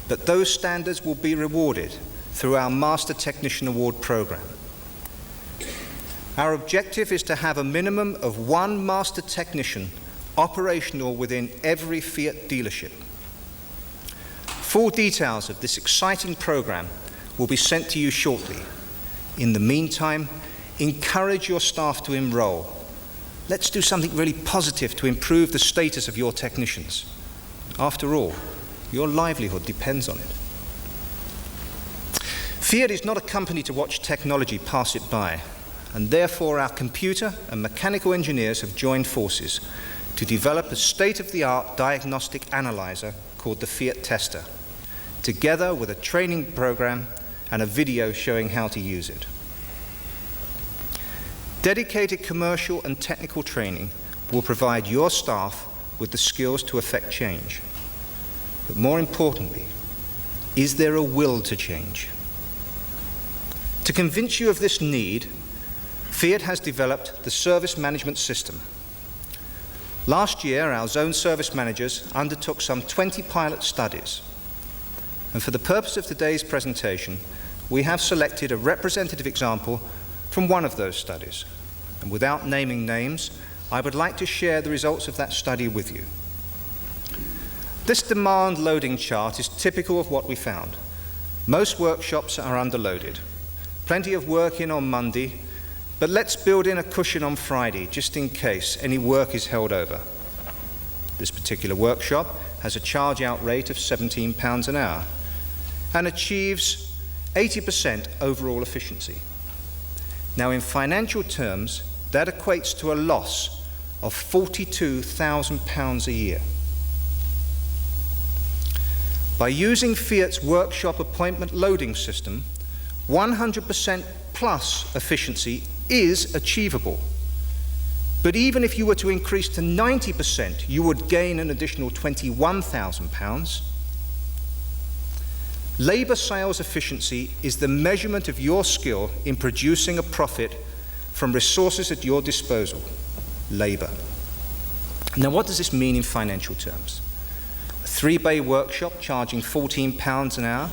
but those standards will be rewarded through our Master Technician Award program. Our objective is to have a minimum of 1 master technician operational within every Fiat dealership. Full details of this exciting program will be sent to you shortly. In the meantime, encourage your staff to enroll. Let's do something really positive to improve the status of your technicians. After all, your livelihood depends on it. Fiat is not a company to watch technology pass it by, and therefore our computer and mechanical engineers have joined forces to develop a state-of-the-art diagnostic analyzer called the Fiat Tester, together with a training program and a video showing how to use it. Dedicated commercial and technical training will provide your staff with the skills to effect change. But more importantly, is there a will to change? To convince you of this need, Fiat has developed the service management system. Last year, our zone service managers undertook some 20 pilot studies. And for the purpose of today's presentation, we have selected a representative example from one of those studies. And without naming names, I would like to share the results of that study with you. This demand loading chart is typical of what we found. Most workshops are underloaded. Plenty of work in on Monday, but let's build in a cushion on Friday just in case any work is held over. This particular workshop has a charge-out rate of £17 an hour and achieves 80% overall efficiency. Now, in financial terms, that equates to a loss of £42,000 a year. By using Fiat's workshop appointment loading system, 100% plus efficiency is achievable. But even if you were to increase to 90%, you would gain an additional £21,000. Labour sales efficiency is the measurement of your skill in producing a profit from resources at your disposal, labour. Now, what does this mean in financial terms? A 3-bay workshop charging £14 an hour,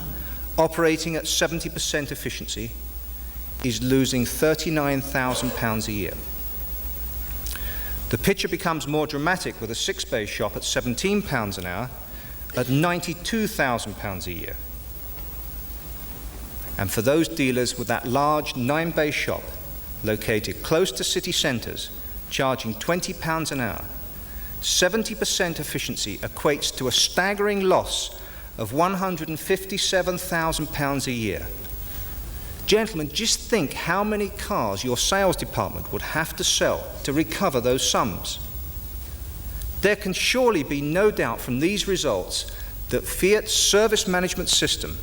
operating at 70% efficiency, is losing £39,000 a year. The picture becomes more dramatic with a 6-bay shop at £17 an hour at £92,000 a year. And for those dealers with that large 9-bay shop located close to city centres, charging £20 an hour, 70% efficiency equates to a staggering loss of £157,000 a year. Gentlemen, just think how many cars your sales department would have to sell to recover those sums. There can surely be no doubt from these results that Fiat's service management system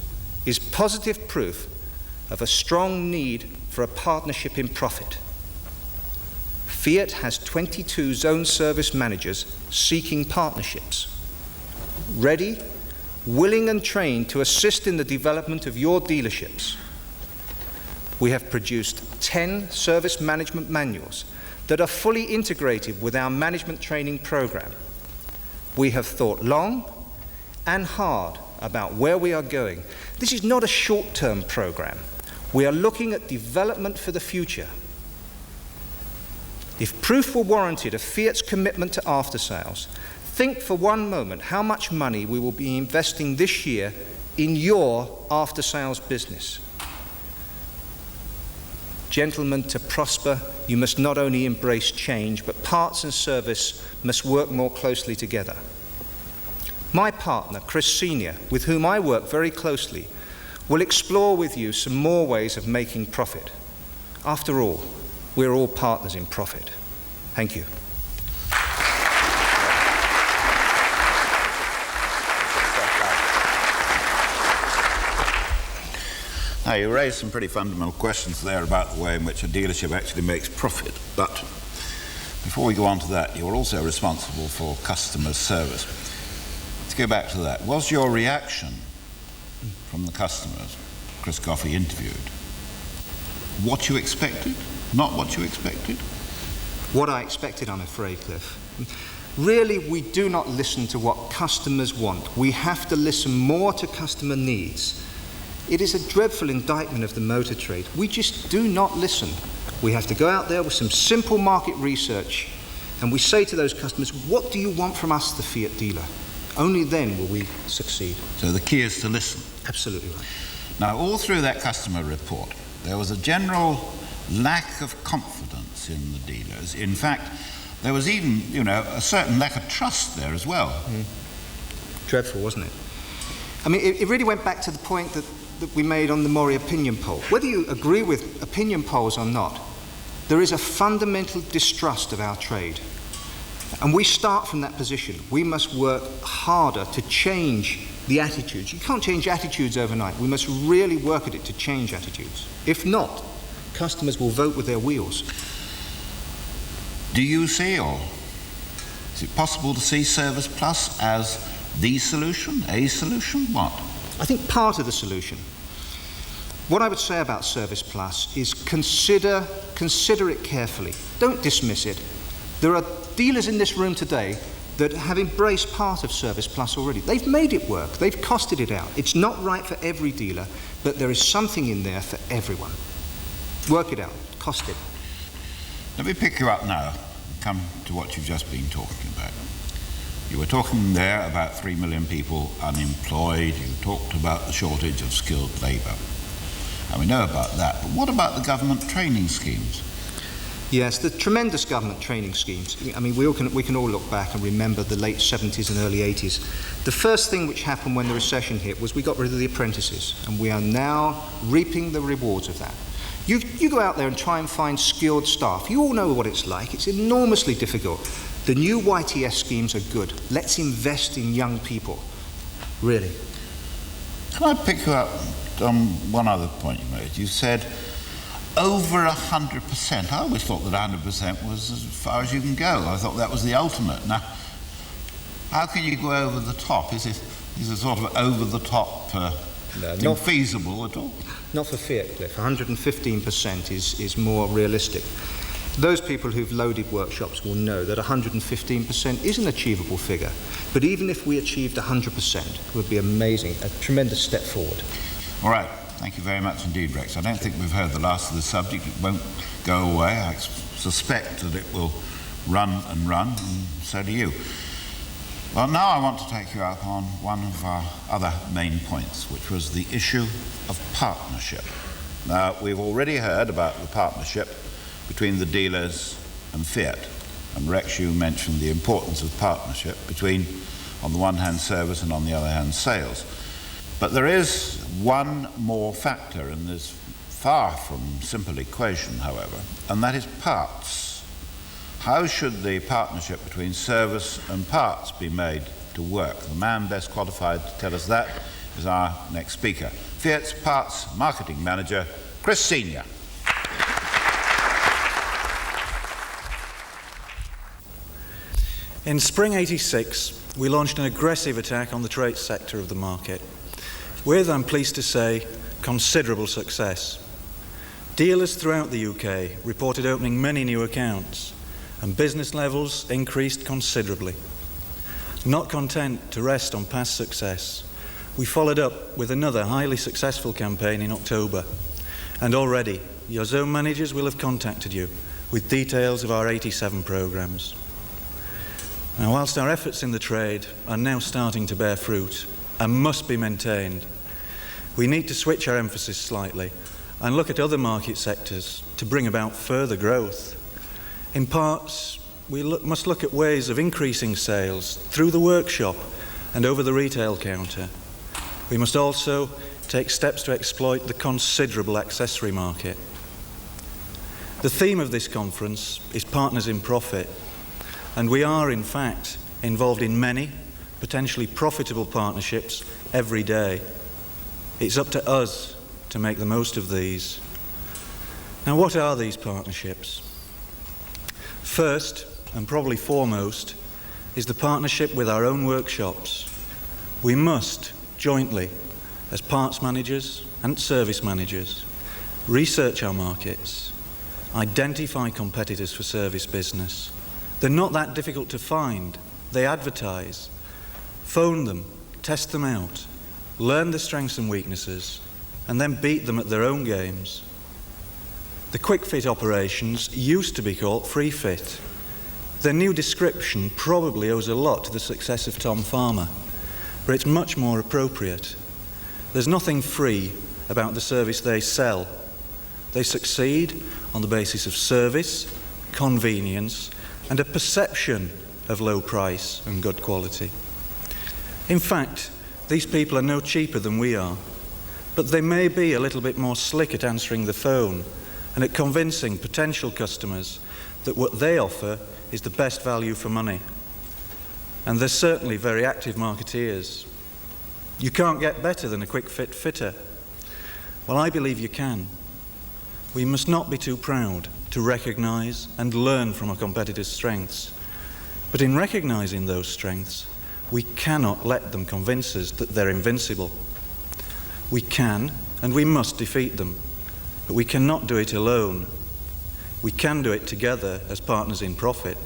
is positive proof of a strong need for a partnership in profit. Fiat has 22 zone service managers seeking partnerships, ready, willing and trained to assist in the development of your dealerships. We have produced 10 service management manuals that are fully integrated with our management training program. We have thought long and hard about where we are going. This is not a short-term program. We are looking at development for the future. If proof were warranted of Fiat's commitment to after-sales, think for one moment how much money we will be investing this year in your after-sales business. Gentlemen, to prosper, you must not only embrace change, but parts and service must work more closely together. My partner, Chris Senior, with whom I work very closely, will explore with you some more ways of making profit. After all, we're all partners in profit. Thank you. Now, you raised some pretty fundamental questions there about the way in which a dealership actually makes profit. But before we go on to that, you're also responsible for customer service. Let's go back to that. Was your reaction from the customers Chris Coffey interviewed what you expected, not what you expected? What I expected, I'm afraid, Cliff. Really, we do not listen to what customers want. We have to listen more to customer needs. It is a dreadful indictment of the motor trade. We just do not listen. We have to go out there with some simple market research, and we say to those customers, what do you want from us, the Fiat dealer? Only then will we succeed. So the key is to listen. Absolutely right. Now, all through that customer report, there was a general lack of confidence in the dealers. In fact, there was even, a certain lack of trust there as well. Dreadful, wasn't it? I mean, it really went back to the point that that we made on the Mori opinion poll. Whether you agree with opinion polls or not, there is a fundamental distrust of our trade. And we start from that position. We must work harder to change the attitudes. You can't change attitudes overnight. We must really work at it to change attitudes. If not, customers will vote with their wheels. Do you see, or is it possible to see Service Plus as the solution, a solution? What? I think part of the solution. What I would say about Service Plus is consider it carefully. Don't dismiss it. There are dealers in this room today that have embraced part of Service Plus already. They've made it work. They've costed it out. It's not right for every dealer, but there is something in there for everyone. Work it out. Cost it. Let me pick you up now and come to what you've just been talking about. You were talking there about 3 million people unemployed. You talked about the shortage of skilled labour. And we know about that. But what about the government training schemes? Yes, the tremendous government training schemes. I mean, we can all look back and remember the late 70s and early 80s. The first thing which happened when the recession hit was we got rid of the apprentices, and we are now reaping the rewards of that. You go out there and try and find skilled staff. You all know what it's like. It's enormously difficult. The new YTS schemes are good. Let's invest in young people. Really. Can I pick you up on one other point you made? You said over 100%. I always thought that 100% was as far as you can go. I thought that was the ultimate. Now, how can you go over the top? Is it sort of over the top not feasible at all? Not for Fiat, Cliff. 115% is more realistic. Those people who've loaded workshops will know that 115% is an achievable figure. But even if we achieved 100%, it would be amazing, a tremendous step forward. All right. Thank you very much indeed, Rex. I don't think we've heard the last of the subject. It won't go away. I suspect that it will run, and so do you. Well, now I want to take you up on one of our other main points, which was the issue of partnership. Now, we've already heard about the partnership between the dealers and Fiat. And Rex, you mentioned the importance of partnership between, on the one hand, service and on the other hand, sales. But there is one more factor in this far from simple equation, however, and that is parts. How should the partnership between service and parts be made to work? The man best qualified to tell us that is our next speaker, Fiat's Parts Marketing Manager, Chris Senior. In spring '86, we launched an aggressive attack on the trade sector of the market, with, I'm pleased to say, considerable success. Dealers throughout the UK reported opening many new accounts, and business levels increased considerably. Not content to rest on past success, we followed up with another highly successful campaign in October, and already your zone managers will have contacted you with details of our 87 programmes. Now, whilst our efforts in the trade are now starting to bear fruit and must be maintained, we need to switch our emphasis slightly and look at other market sectors to bring about further growth. In parts, we must look at ways of increasing sales through the workshop and over the retail counter. We must also take steps to exploit the considerable accessory market. The theme of this conference is Partners in Profit, and we are, in fact, involved in many potentially profitable partnerships every day. It's up to us to make the most of these. Now, what are these partnerships? First, and probably foremost, is the partnership with our own workshops. We must, jointly, as parts managers and service managers, research our markets, identify competitors for service business. They're not that difficult to find. They advertise. Phone them, test them out, learn their strengths and weaknesses, and then beat them at their own games. The quick fit operations used to be called free fit. Their new description probably owes a lot to the success of Tom Farmer, but it's much more appropriate. There's nothing free about the service they sell. They succeed on the basis of service, convenience, and a perception of low price and good quality. In fact, these people are no cheaper than we are, but they may be a little bit more slick at answering the phone and at convincing potential customers that what they offer is the best value for money. And they're certainly very active marketeers. You can't get better than a quick fit fitter. Well, I believe you can. We must not be too proud to recognise and learn from our competitors' strengths. But in recognising those strengths, we cannot let them convince us that they're invincible. We can and we must defeat them, but we cannot do it alone. We can do it together as partners in profit.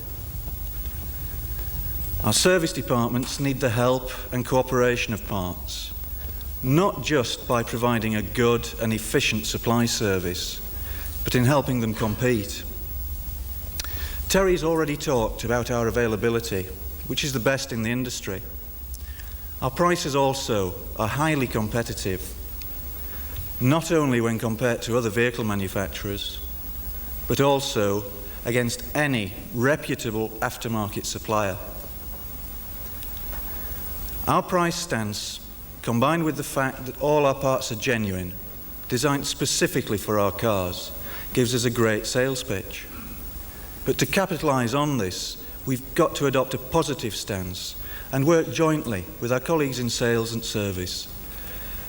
Our service departments need the help and cooperation of parts, not just by providing a good and efficient supply service, but in helping them compete. Terry's already talked about our availability, which is the best in the industry. Our prices also are highly competitive, not only when compared to other vehicle manufacturers, but also against any reputable aftermarket supplier. Our price stance, combined with the fact that all our parts are genuine, designed specifically for our cars, gives us a great sales pitch. But to capitalise on this, we've got to adopt a positive stance and work jointly with our colleagues in sales and service.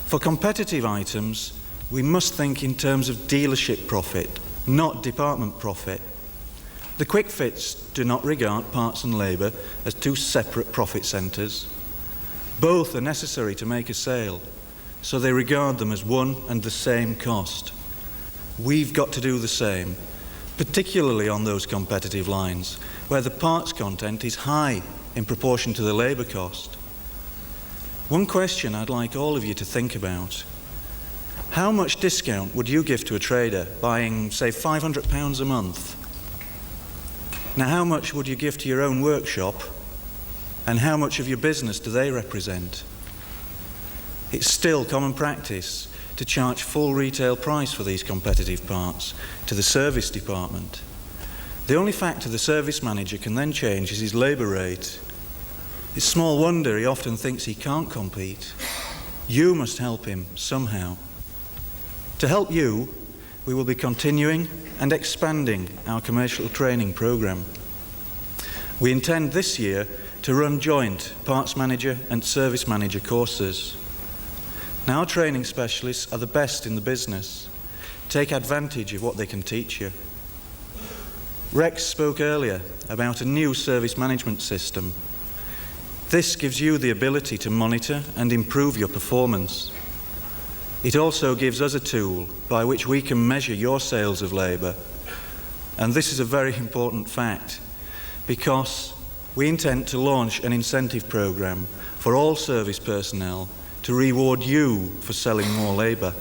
For competitive items, we must think in terms of dealership profit, not department profit. The quick fits do not regard parts and labour as two separate profit centres. Both are necessary to make a sale, so they regard them as one and the same cost. We've got to do the same, particularly on those competitive lines where the parts content is high in proportion to the labour cost. One question I'd like all of you to think about: how much discount would you give to a trader buying, say, £500 a month? Now, how much would you give to your own workshop, and how much of your business do they represent? It's still common practice to charge full retail price for these competitive parts to the service department. The only factor the service manager can then change is his labour rate. It's small wonder he often thinks he can't compete. You must help him somehow. To help you, we will be continuing and expanding our commercial training programme. We intend this year to run joint parts manager and service manager courses. Now, our training specialists are the best in the business. Take advantage of what they can teach you. Rex spoke earlier about a new service management system. This gives you the ability to monitor and improve your performance. It also gives us a tool by which we can measure your sales of labour. And this is a very important fact, because we intend to launch an incentive programme for all service personnel to reward you for selling more labour.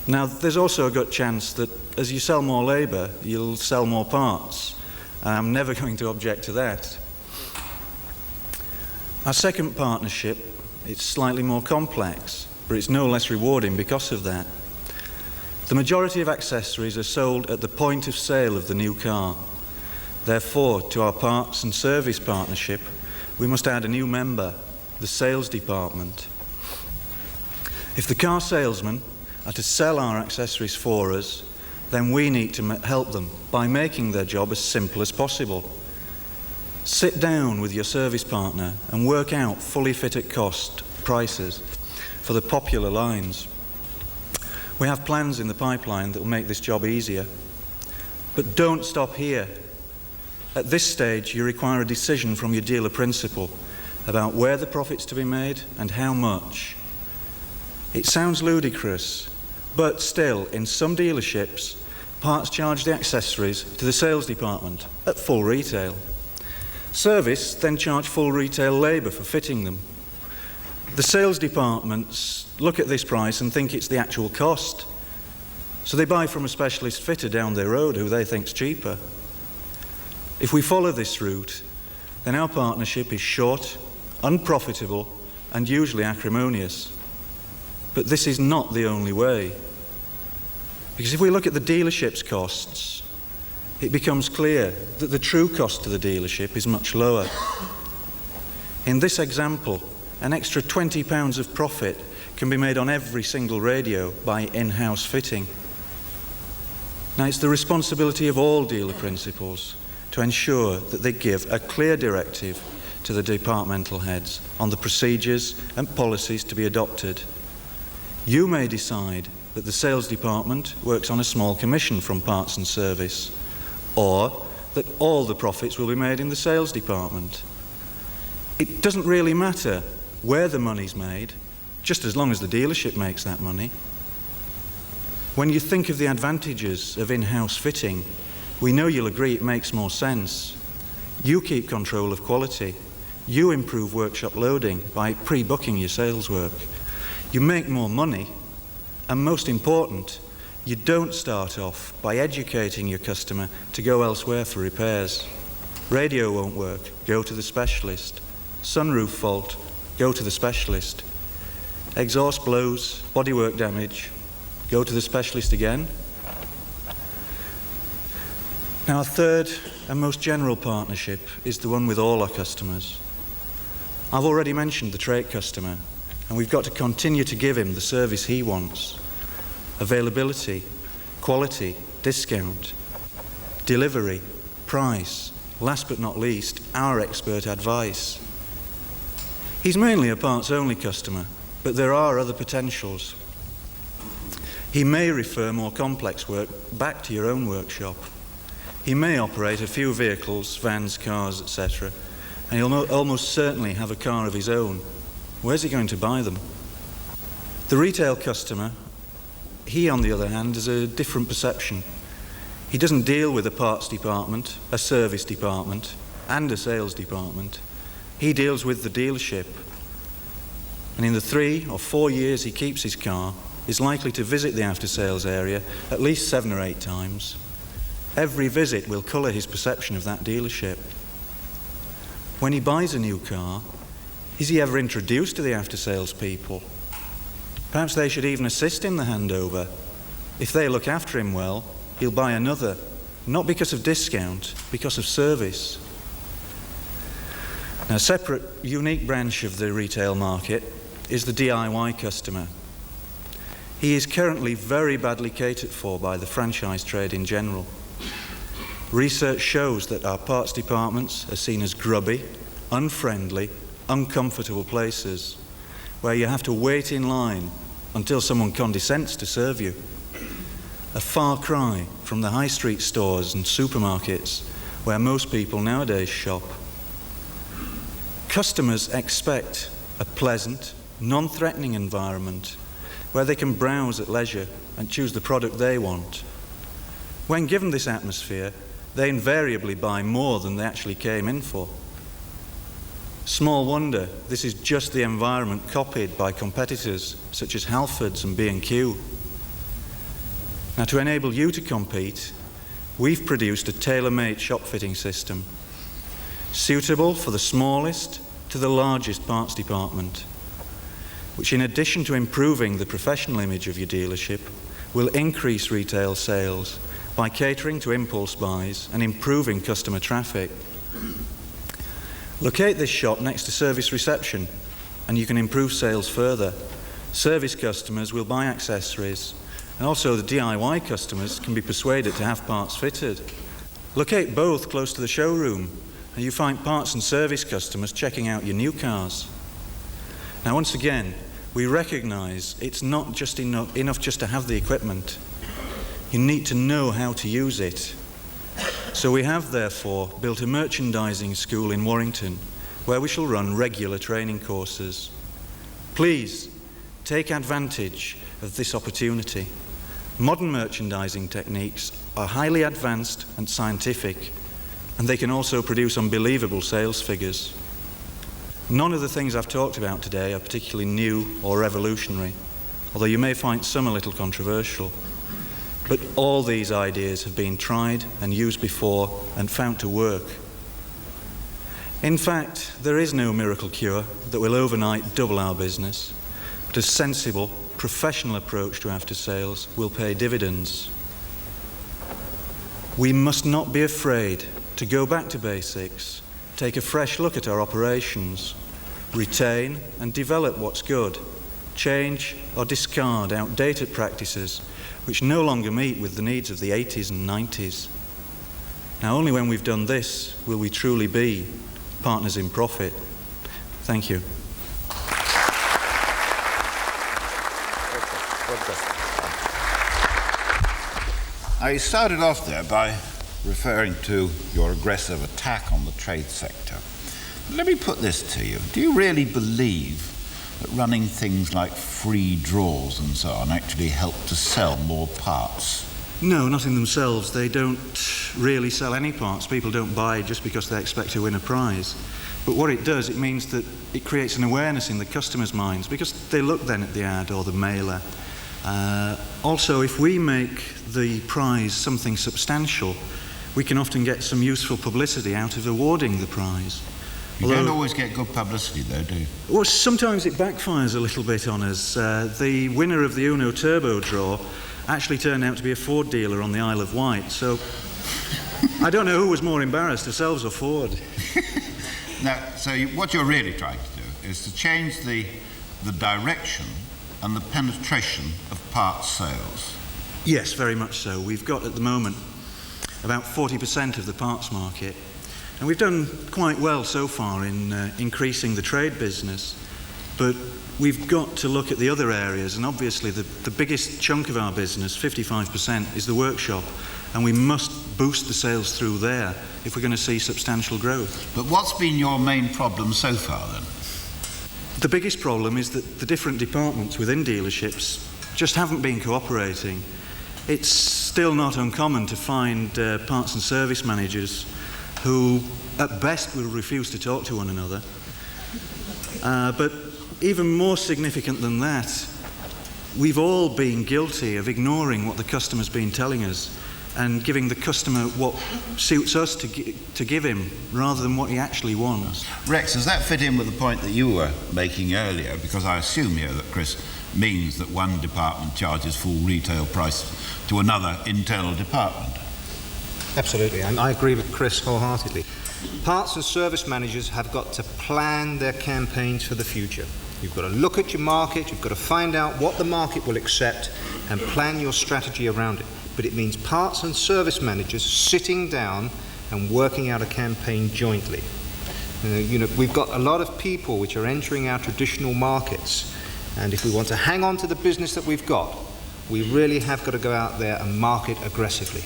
Now, there's also a good chance that as you sell more labour, you'll sell more parts. And I'm never going to object to that. Our second partnership, it's slightly more complex, but it's no less rewarding because of that. The majority of accessories are sold at the point of sale of the new car. Therefore, to our parts and service partnership, we must add a new member, the sales department. If the car salesmen are to sell our accessories for us, then we need to help them by making their job as simple as possible. Sit down with your service partner and work out fully fit at cost prices for the popular lines. We have plans in the pipeline that will make this job easier. But don't stop here. At this stage, you require a decision from your dealer principal about where the profit's to be made and how much. It sounds ludicrous, but still, in some dealerships, parts charge the accessories to the sales department at full retail. Service then charge full retail labour for fitting them. The sales departments look at this price and think it's the actual cost. So they buy from a specialist fitter down their road who they think's cheaper. If we follow this route, then our partnership is short, unprofitable, and usually acrimonious. But this is not the only way. Because if we look at the dealership's costs, it becomes clear that the true cost to the dealership is much lower. In this example, an extra £20 of profit can be made on every single radio by in-house fitting. Now, it's the responsibility of all dealer principals to ensure that they give a clear directive to the departmental heads on the procedures and policies to be adopted. You may decide that the sales department works on a small commission from parts and service, or that all the profits will be made in the sales department. It doesn't really matter where the money's made, just as long as the dealership makes that money. When you think of the advantages of in-house fitting, we know you'll agree it makes more sense. You keep control of quality. You improve workshop loading by pre-booking your sales work. You make more money, and most important, you don't start off by educating your customer to go elsewhere for repairs. Radio won't work, go to the specialist. Sunroof fault, go to the specialist. Exhaust blows, bodywork damage, go to the specialist again. Now, our third and most general partnership is the one with all our customers. I've already mentioned the trade customer, and we've got to continue to give him the service he wants. Availability, quality, discount, delivery, price, last but not least, our expert advice. He's mainly a parts-only customer, but there are other potentials. He may refer more complex work back to your own workshop. He may operate a few vehicles, vans, cars, etc., and he'll almost certainly have a car of his own. Where's he going to buy them? The retail customer, he, on the other hand, has a different perception. He doesn't deal with a parts department, a service department, and a sales department. He deals with the dealership. And in the 3 or 4 years he keeps his car, is likely to visit the after-sales area at least 7 or 8 times. Every visit will colour his perception of that dealership. When he buys a new car, is he ever introduced to the after-sales people? Perhaps they should even assist in the handover. If they look after him well, he'll buy another, not because of discount, because of service. Now, a separate, unique branch of the retail market is the DIY customer. He is currently very badly catered for by the franchise trade in general. Research shows that our parts departments are seen as grubby, unfriendly, uncomfortable places where you have to wait in line until someone condescends to serve you. A far cry from the high street stores and supermarkets where most people nowadays shop. Customers expect a pleasant, non-threatening environment where they can browse at leisure and choose the product they want. When given this atmosphere, they invariably buy more than they actually came in for. Small wonder this is just the environment copied by competitors such as Halfords and B&Q. Now, to enable you to compete, we've produced a tailor-made shop fitting system, suitable for the smallest to the largest parts department, which, in addition to improving the professional image of your dealership, will increase retail sales by catering to impulse buys and improving customer traffic. Locate this shop next to service reception and you can improve sales further. Service customers will buy accessories, and also the DIY customers can be persuaded to have parts fitted. Locate both close to the showroom and you find parts and service customers checking out your new cars. Now, once again, we recognise it's not just enough just to have the equipment. You need to know how to use it. So we have, therefore, built a merchandising school in Warrington where we shall run regular training courses. Please take advantage of this opportunity. Modern merchandising techniques are highly advanced and scientific, and they can also produce unbelievable sales figures. None of the things I've talked about today are particularly new or revolutionary, although you may find some a little controversial. But all these ideas have been tried and used before and found to work. In fact, there is no miracle cure that will overnight double our business, but a sensible, professional approach to after-sales will pay dividends. We must not be afraid to go back to basics, take a fresh look at our operations, retain and develop what's good, change or discard outdated practices which no longer meet with the needs of the 80s and 90s. Now, only when we've done this will we truly be partners in profit. Thank you. I started off there by referring to your aggressive attack on the trade sector. Let me put this to you. Do you really believe that running things like free draws and so on actually help to sell more parts? No, not in themselves. They don't really sell any parts. People don't buy just because they expect to win a prize. But what it does, it means that it creates an awareness in the customers' minds because they look then at the ad or the mailer. Also, if we make the prize something substantial, we can often get some useful publicity out of awarding the prize. You don't always get good publicity, though, do you? Well, sometimes it backfires a little bit on us. The winner of the Uno Turbo draw actually turned out to be a Ford dealer on the Isle of Wight, so I don't know who was more embarrassed, ourselves or Ford. Now, so what you're really trying to do is to change the direction and the penetration of parts sales. Yes, very much so. We've got at the moment about 40% of the parts market, and we've done quite well so far in increasing the trade business, but we've got to look at the other areas, and obviously the biggest chunk of our business, 55%, is the workshop, and we must boost the sales through there if we're going to see substantial growth. But what's been your main problem so far, then? The biggest problem is that the different departments within dealerships just haven't been cooperating. It's still not uncommon to find parts and service managers who, at best, will refuse to talk to one another. But even more significant than that, we've all been guilty of ignoring what the customer's been telling us and giving the customer what suits us to give him rather than what he actually wants. Rex, does that fit in with the point that you were making earlier? Because I assume here that Chris means that one department charges full retail price to another internal department. Absolutely, and I agree with Chris wholeheartedly. Parts and service managers have got to plan their campaigns for the future. You've got to look at your market, you've got to find out what the market will accept and plan your strategy around it. But it means parts and service managers sitting down and working out a campaign jointly. We've got a lot of people which are entering our traditional markets, and if we want to hang on to the business that we've got, we really have got to go out there and market aggressively.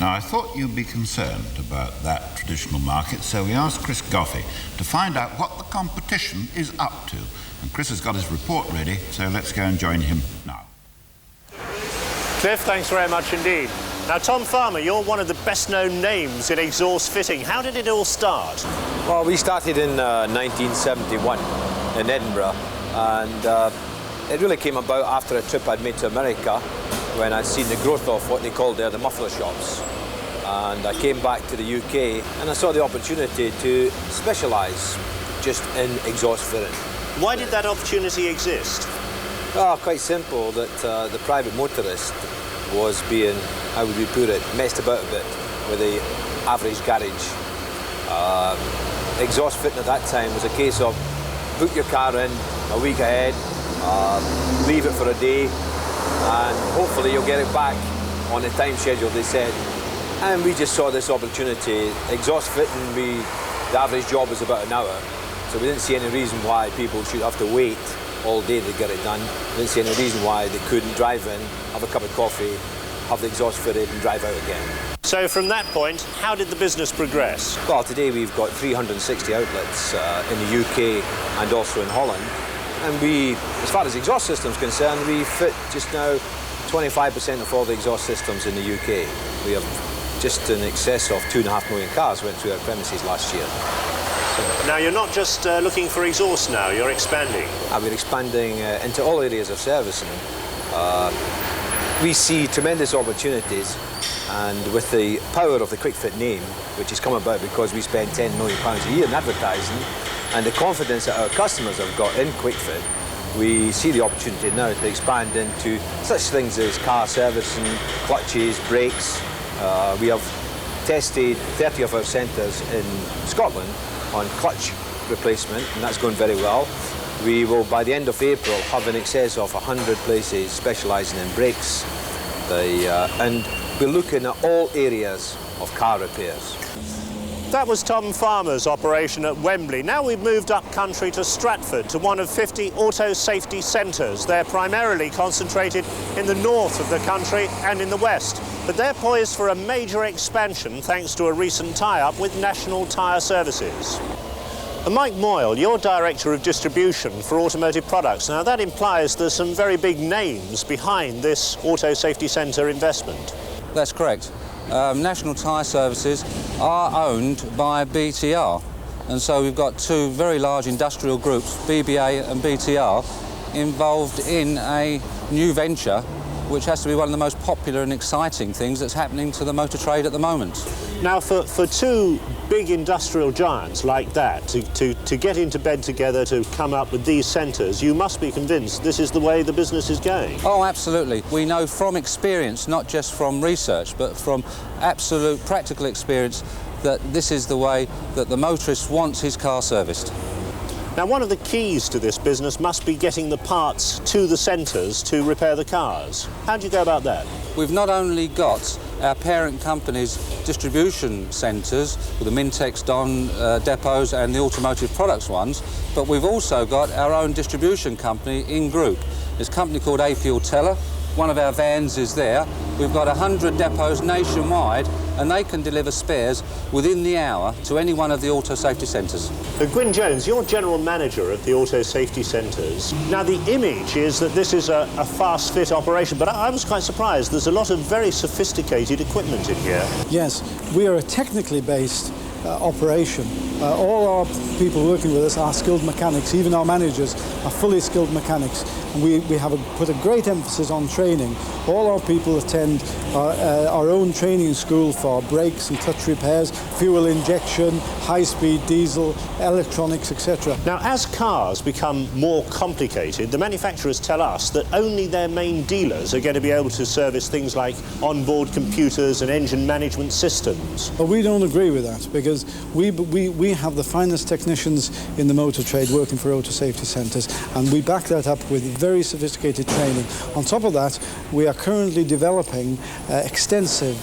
Now, I thought you'd be concerned about that traditional market, so we asked Chris Goffey to find out what the competition is up to. And Chris has got his report ready, so let's go and join him now. Cliff, thanks very much indeed. Now, Tom Farmer, you're one of the best-known names in exhaust fitting. How did it all start? Well, we started in 1971 in Edinburgh, and it really came about after a trip I'd made to America when I'd seen the growth of what they called there the muffler shops. And I came back to the UK and I saw the opportunity to specialise just in exhaust fitting. Why did that opportunity exist? Oh, quite simple, that the private motorist was being, how would we put it, messed about a bit with the average garage. Exhaust fitting at that time was a case of book your car in a week ahead, leave it for a day, and hopefully you'll get it back on the time schedule they said. And we just saw this opportunity. Exhaust fitting, the average job was about an hour, so we didn't see any reason why people should have to wait all day to get it done. We didn't see any reason why they couldn't drive in, have a cup of coffee, have the exhaust fitted and drive out again. So from that point, how did the business progress? Well, today we've got 360 outlets in the UK and also in Holland. And we, as far as exhaust systems concerned, we fit just now 25% of all the exhaust systems in the UK. We have just in excess of 2.5 million cars went through our premises last year. Now, you're not just looking for exhaust now, you're expanding. We're expanding into all areas of servicing. We see tremendous opportunities, and with the power of the QuickFit name, which has come about because we spend £10 million a year in advertising, and the confidence that our customers have got in QuickFit, we see the opportunity now to expand into such things as car servicing, clutches, brakes. We have tested 30 of our centres in Scotland on clutch replacement, and that's going very well. We will, by the end of April, have in excess of 100 places specialising in brakes, and we're looking at all areas of car repairs. That was Tom Farmer's operation at Wembley. Now we've moved up country to Stratford, to one of 50 auto safety centres. They're primarily concentrated in the north of the country and in the west, but they're poised for a major expansion thanks to a recent tie-up with National Tyre Services. And Mike Moyle, you're Director of Distribution for Automotive Products. Now that implies there's some very big names behind this auto safety centre investment. That's correct. National Tyre Services are owned by BTR, and so we've got two very large industrial groups, BBA and BTR, involved in a new venture which has to be one of the most popular and exciting things that's happening to the motor trade at the moment. Now for two big industrial giants like that to get into bed together to come up with these centres, you must be convinced this is the way the business is going. Oh, absolutely. We know from experience, not just from research, but from absolute practical experience, that this is the way that the motorist wants his car serviced. Now, one of the keys to this business must be getting the parts to the centres to repair the cars. How do you go about that? We've not only got our parent company's distribution centres, with the Mintex Don depots and the Automotive Products ones, but we've also got our own distribution company in group. It's a company called AP Teller. One of our vans is there. We've got 100 depots nationwide, and they can deliver spares within the hour to any one of the auto safety centres. Gwyn Jones, you're General Manager of the Auto Safety Centres. Now, the image is that this is a fast fit operation, but I was quite surprised. There's a lot of very sophisticated equipment in here. Yes, we are a technically based operation. All our people working with us are skilled mechanics. Even our managers are fully skilled mechanics. And we have put a great emphasis on training. All our people attend our own training school for brakes and clutch repairs, fuel injection, high-speed diesel, electronics, etc. Now, as cars become more complicated, the manufacturers tell us that only their main dealers are going to be able to service things like onboard computers and engine management systems. Well, we don't agree with that, because we have the finest technicians in the motor trade working for auto safety centres, and we back that up with very sophisticated training. On top of that, we are currently developing extensive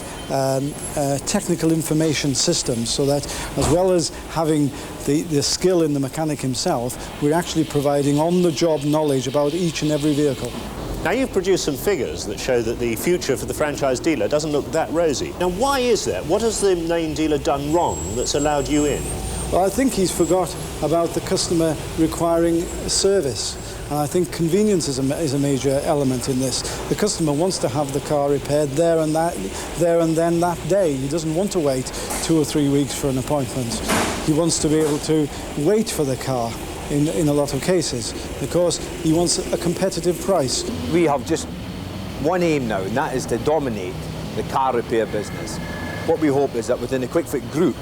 technical information systems, so that as well as having the skill in the mechanic himself, we're actually providing on-the-job knowledge about each and every vehicle. Now, you've produced some figures that show that the future for the franchise dealer doesn't look that rosy. Now, why is that? What has the main dealer done wrong that's allowed you in? Well, I think he's forgot about the customer requiring service. And I think convenience is a major element in this. The customer wants to have the car repaired there and then that day. He doesn't want to wait 2 or 3 weeks for an appointment. He wants to be able to wait for the car in a lot of cases, because he wants a competitive price. We have just one aim now, and that is to dominate the car repair business. What we hope is that within the QuickFit group,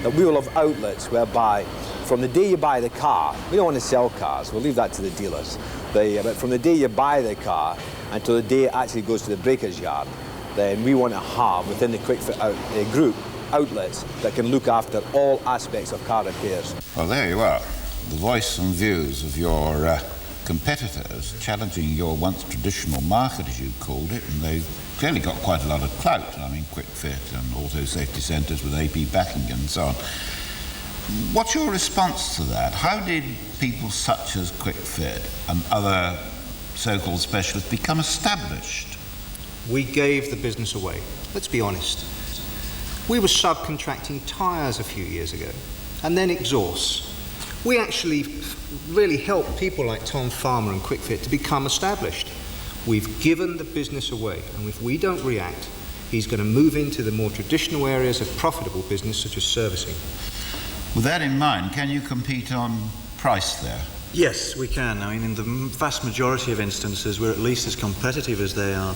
that we will have outlets whereby from the day you buy the car, we don't want to sell cars, we'll leave that to the dealers, but from the day you buy the car until the day it actually goes to the breaker's yard, then we want to have within the QuickFit group outlets that can look after all aspects of car repairs. Well, there you are. The voice and views of your competitors challenging your once traditional market, as you called it, and they've clearly got quite a lot of clout. I mean, QuickFit and auto safety centres with AP backing and so on. What's your response to that? How did people such as QuickFit and other so-called specialists become established? We gave the business away. Let's be honest. We were subcontracting tyres a few years ago, and then exhausts. We actually really helped people like Tom Farmer and QuickFit to become established. We've given the business away, and if we don't react, he's going to move into the more traditional areas of profitable business, such as servicing. With that in mind, can you compete on price there? Yes, we can. I mean, in the vast majority of instances, we're at least as competitive as they are,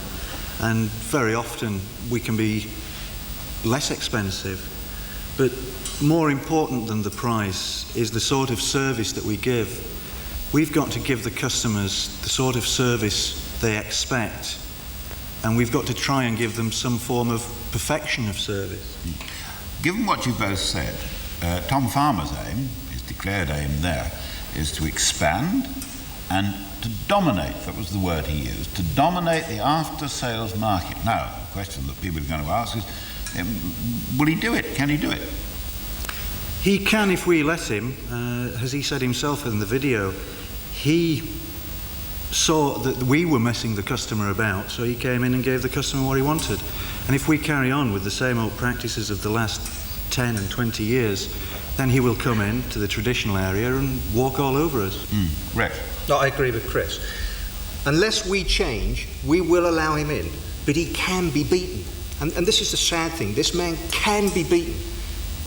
and very often we can be less expensive. But more important than the price is the sort of service that we give. We've got to give the customers the sort of service they expect, and we've got to try and give them some form of perfection of service. Given what you both said, Tom Farmer's aim, his declared aim there, is to expand and to dominate, that was the word he used, to dominate the after-sales market. Now, the question that people are going to ask is, will he do it? Can he do it? He can if we let him. As he said himself in the video, he saw that we were messing the customer about, so he came in and gave the customer what he wanted. And if we carry on with the same old practices of the last 10 and 20 years, then he will come in to the traditional area and walk all over us. Right. No, I agree with Chris. Unless we change, we will allow him in, but he can be beaten. And this is the sad thing, this man can be beaten.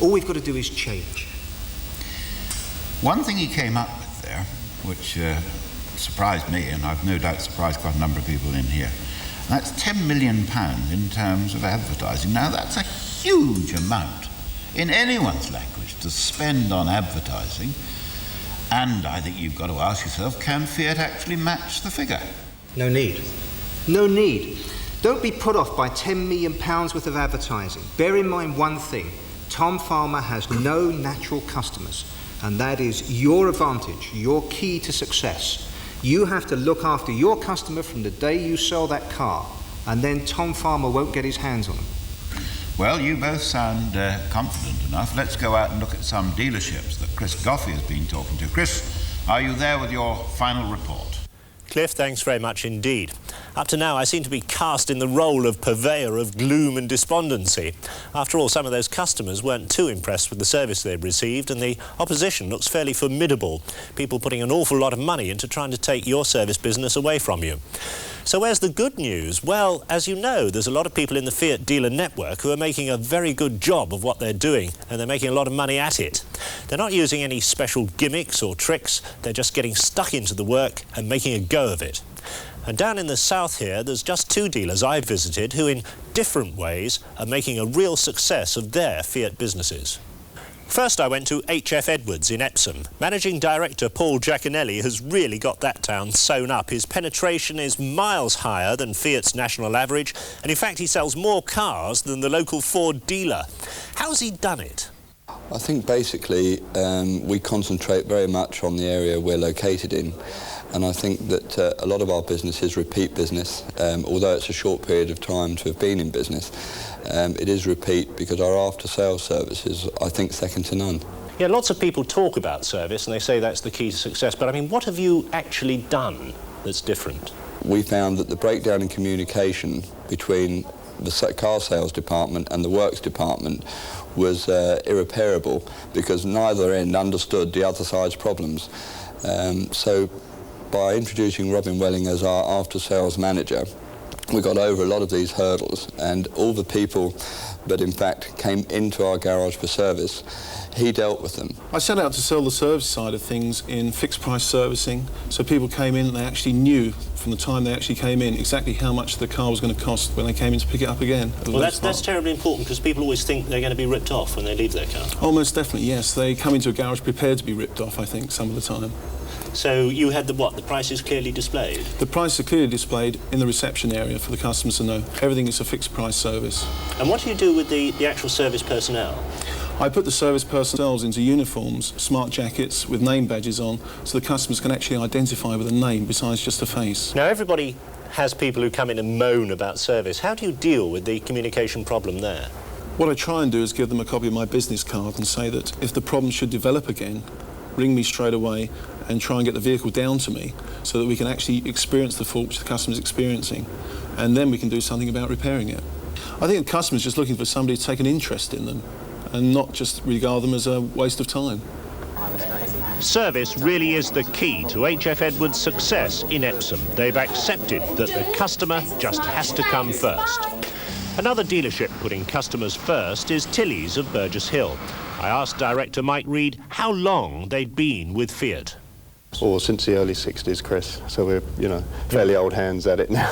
All we've got to do is change. One thing he came up with there, which surprised me, and I've no doubt surprised quite a number of people in here, that's £10 million in terms of advertising. Now, that's a huge amount in anyone's language to spend on advertising, and I think you've got to ask yourself, can Fiat actually match the figure? No need. No need. Don't be put off by £10 million worth of advertising. Bear in mind one thing, Tom Farmer has no natural customers, and that is your advantage, your key to success. You have to look after your customer from the day you sell that car, and then Tom Farmer won't get his hands on them. Well, you both sound confident enough. Let's go out and look at some dealerships that Chris Goffey has been talking to. Chris, are you there with your final report? Cliff, thanks very much indeed. Up to now, I seem to be cast in the role of purveyor of gloom and despondency. After all, some of those customers weren't too impressed with the service they'd received, and the opposition looks fairly formidable. People putting an awful lot of money into trying to take your service business away from you. So where's the good news? Well, as you know, there's a lot of people in the Fiat dealer network who are making a very good job of what they're doing, and they're making a lot of money at it. They're not using any special gimmicks or tricks, they're just getting stuck into the work and making a go of it. And down in the south here, there's just 2 dealers I've visited who in different ways are making a real success of their Fiat businesses. First, I went to H.F. Edwards in Epsom. Managing Director Paul Giaconelli has really got that town sewn up. His penetration is miles higher than Fiat's national average, and in fact he sells more cars than the local Ford dealer. How's he done it? I think basically we concentrate very much on the area we're located in, and I think that a lot of our business is repeat business, although it's a short period of time to have been in business. It is repeat because our after-sales service is, I think, second to none. Yeah, lots of people talk about service and they say that's the key to success, but I mean, what have you actually done that's different? We found that the breakdown in communication between the car sales department and the works department was irreparable because neither end understood the other side's problems. So by introducing Robin Welling as our after-sales manager, we got over a lot of these hurdles, and all the people that in fact came into our garage for service, he dealt with them. I set out to sell the service side of things in fixed price servicing, so people came in and they actually knew from the time they actually came in exactly how much the car was going to cost when they came in to pick it up again. Well, that's terribly important because people always think they're going to be ripped off when they leave their car. Almost definitely, yes. They come into a garage prepared to be ripped off, I think, some of the time. So you had the prices clearly displayed? The prices are clearly displayed in the reception area for the customers to know. Everything is a fixed price service. And what do you do with the actual service personnel? I put the service personnel into uniforms, smart jackets with name badges on, so the customers can actually identify with a name besides just a face. Now, everybody has people who come in and moan about service. How do you deal with the communication problem there? What I try and do is give them a copy of my business card and say that if the problem should develop again, ring me straight away and try and get the vehicle down to me so that we can actually experience the fault which the customer's experiencing, and then we can do something about repairing it. I think the customer's just looking for somebody to take an interest in them and not just regard them as a waste of time. Service really is the key to H.F. Edwards' success in Epsom. They've accepted that the customer just has to come first. Another dealership putting customers first is Tilley's of Burgess Hill. I asked Director Mike Reed how long they'd been with Fiat. Or since the early 60s, Chris. So we're, fairly old hands at it now.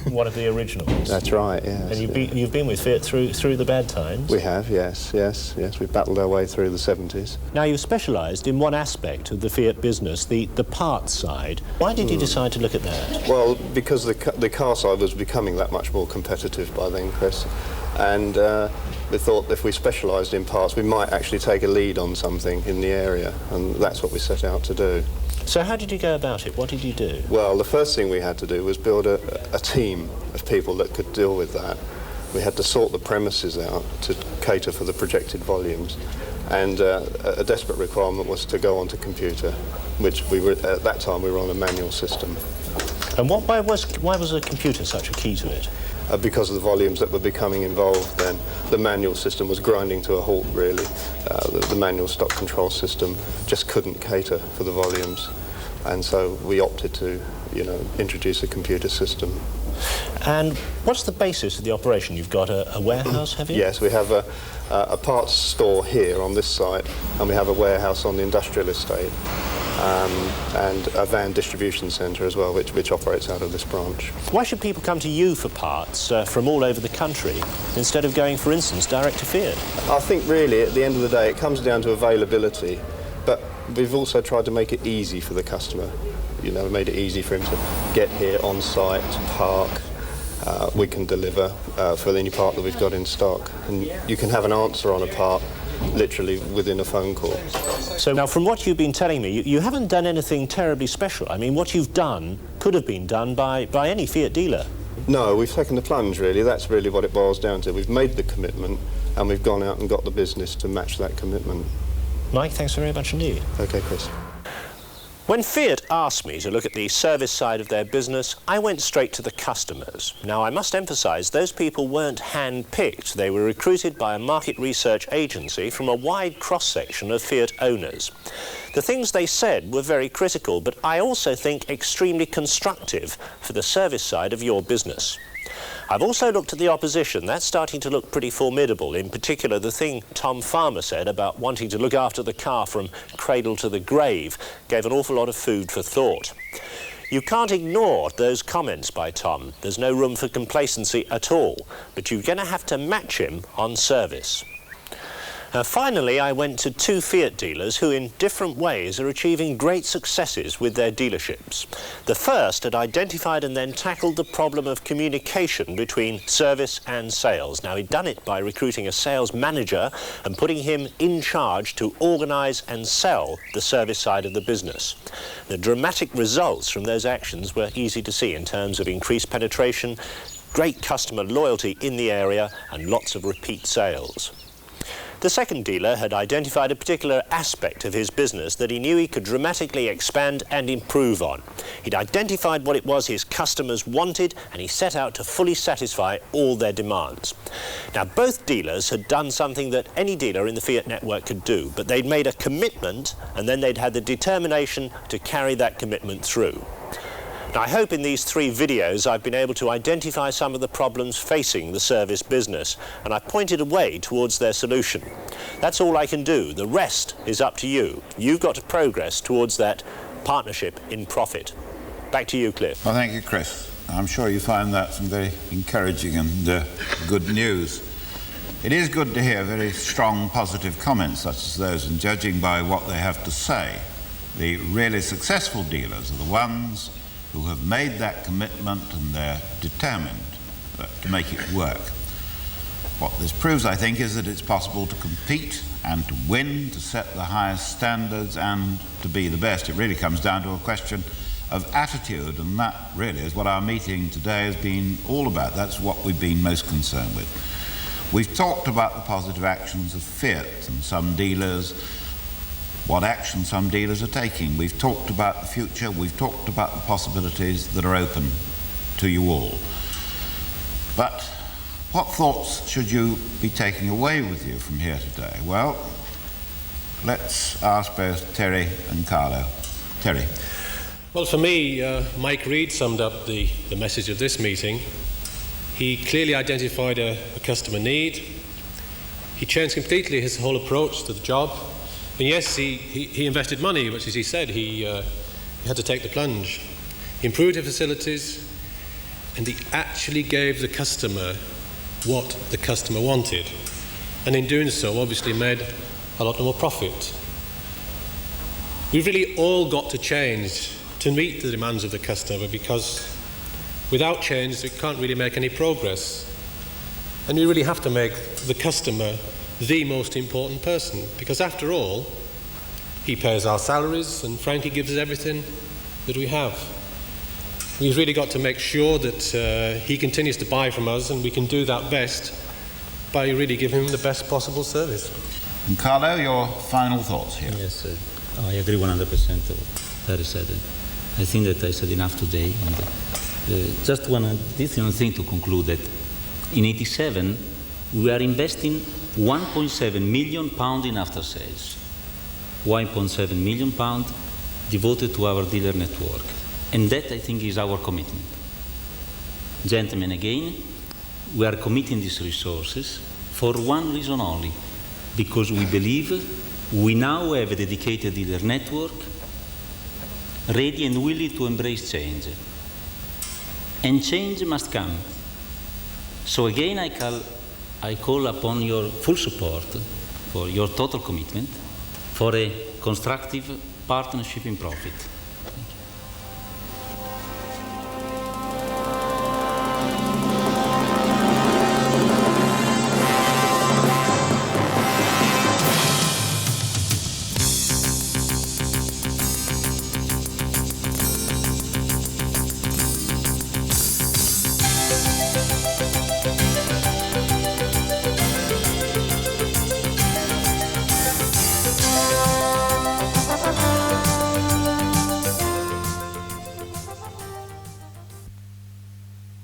One of the originals. That's right, yes. And you've been with Fiat through the bad times? We have, yes. We've battled our way through the 70s. Now, you've specialised in one aspect of the Fiat business, the parts side. Why did you decide to look at that? Well, because the car side was becoming that much more competitive by then, Chris. And we thought if we specialised in parts, we might actually take a lead on something in the area, and that's what we set out to do. So how did you go about it? What did you do? Well, the first thing we had to do was build a team of people that could deal with that. We had to sort the premises out to cater for the projected volumes, and a desperate requirement was to go onto computer, which we were, at that time we were on a manual system. And why was a computer such a key to it? Because of the volumes that were becoming involved then. The manual system was grinding to a halt, really. The manual stock control system just couldn't cater for the volumes. And so we opted to, introduce a computer system. And what's the basis of the operation? You've got a warehouse, have you? Yes, we have a parts store here on this site, and we have a warehouse on the industrial estate. And a van distribution centre as well, which operates out of this branch. Why should people come to you for parts from all over the country instead of going, for instance, direct to Fiat? I think really, at the end of the day, it comes down to availability, but we've also tried to make it easy for the customer. We made it easy for him to get here on site, to park. We can deliver for any part that we've got in stock, and you can have an answer on a part literally within a phone call. So now, from what you've been telling me, you haven't done anything terribly special. I mean, what you've done could have been done by any Fiat dealer. No, we've taken the plunge, really. That's really what it boils down to. We've made the commitment, and we've gone out and got the business to match that commitment. Mike, thanks very much indeed. OK, Chris. When Fiat asked me to look at the service side of their business, I went straight to the customers. Now, I must emphasise, those people weren't hand-picked. They were recruited by a market research agency from a wide cross-section of Fiat owners. The things they said were very critical, but I also think extremely constructive for the service side of your business. I've also looked at the opposition. That's starting to look pretty formidable. In particular, the thing Tom Farmer said about wanting to look after the car from cradle to the grave gave an awful lot of food for thought. You can't ignore those comments by Tom. There's no room for complacency at all, but you're going to have to match him on service. Finally, I went to two Fiat dealers who in different ways are achieving great successes with their dealerships. The first had identified and then tackled the problem of communication between service and sales. Now, he'd done it by recruiting a sales manager and putting him in charge to organise and sell the service side of the business. The dramatic results from those actions were easy to see in terms of increased penetration, great customer loyalty in the area and lots of repeat sales. The second dealer had identified a particular aspect of his business that he knew he could dramatically expand and improve on. He'd identified what it was his customers wanted, and he set out to fully satisfy all their demands. Now, both dealers had done something that any dealer in the Fiat network could do, but they'd made a commitment, and then they'd had the determination to carry that commitment through. Now, I hope in these three videos I've been able to identify some of the problems facing the service business, and I've pointed a way towards their solution. That's all I can do. The rest is up to you. You've got to progress towards that partnership in profit. Back to you, Cliff. Well, thank you, Chris. I'm sure you find that some very encouraging and good news. It is good to hear very strong, positive comments such as those, and judging by what they have to say, the really successful dealers are the ones who have made that commitment and they're determined to make it work. What this proves, I think, is that it's possible to compete and to win, to set the highest standards and to be the best. It really comes down to a question of attitude, and that really is what our meeting today has been all about. That's what we've been most concerned with. We've talked about the positive actions of Fiat and some dealers, what action some dealers are taking. We've talked about the future, we've talked about the possibilities that are open to you all. But what thoughts should you be taking away with you from here today? Well, let's ask both Terry and Carlo. Terry. Well, for me, Mike Reed summed up the message of this meeting. He clearly identified a customer need. He changed completely his whole approach to the job. And yes, he invested money, which, as he said, he had to take the plunge. He improved the facilities, and he actually gave the customer what the customer wanted. And in doing so, obviously made a lot more profit. We've really all got to change to meet the demands of the customer, because without change, we can't really make any progress. And you really have to make the customer the most important person, because after all, he pays our salaries and Frankie gives us everything that we have. We've really got to make sure that he continues to buy from us, and we can do that best by really giving him the best possible service. And Carlo, your final thoughts here? Yes, I agree 100% with what Terry said. I think that I said enough today. And, just one additional thing to conclude, that in 87 we are investing £1.7 million in after sales. £1.7 million devoted to our dealer network. And that, I think, is our commitment. Gentlemen, again, we are committing these resources for one reason only, because we believe we now have a dedicated dealer network ready and willing to embrace change. And change must come. So again, I call upon your full support for your total commitment for a constructive partnership in profit. Thank you.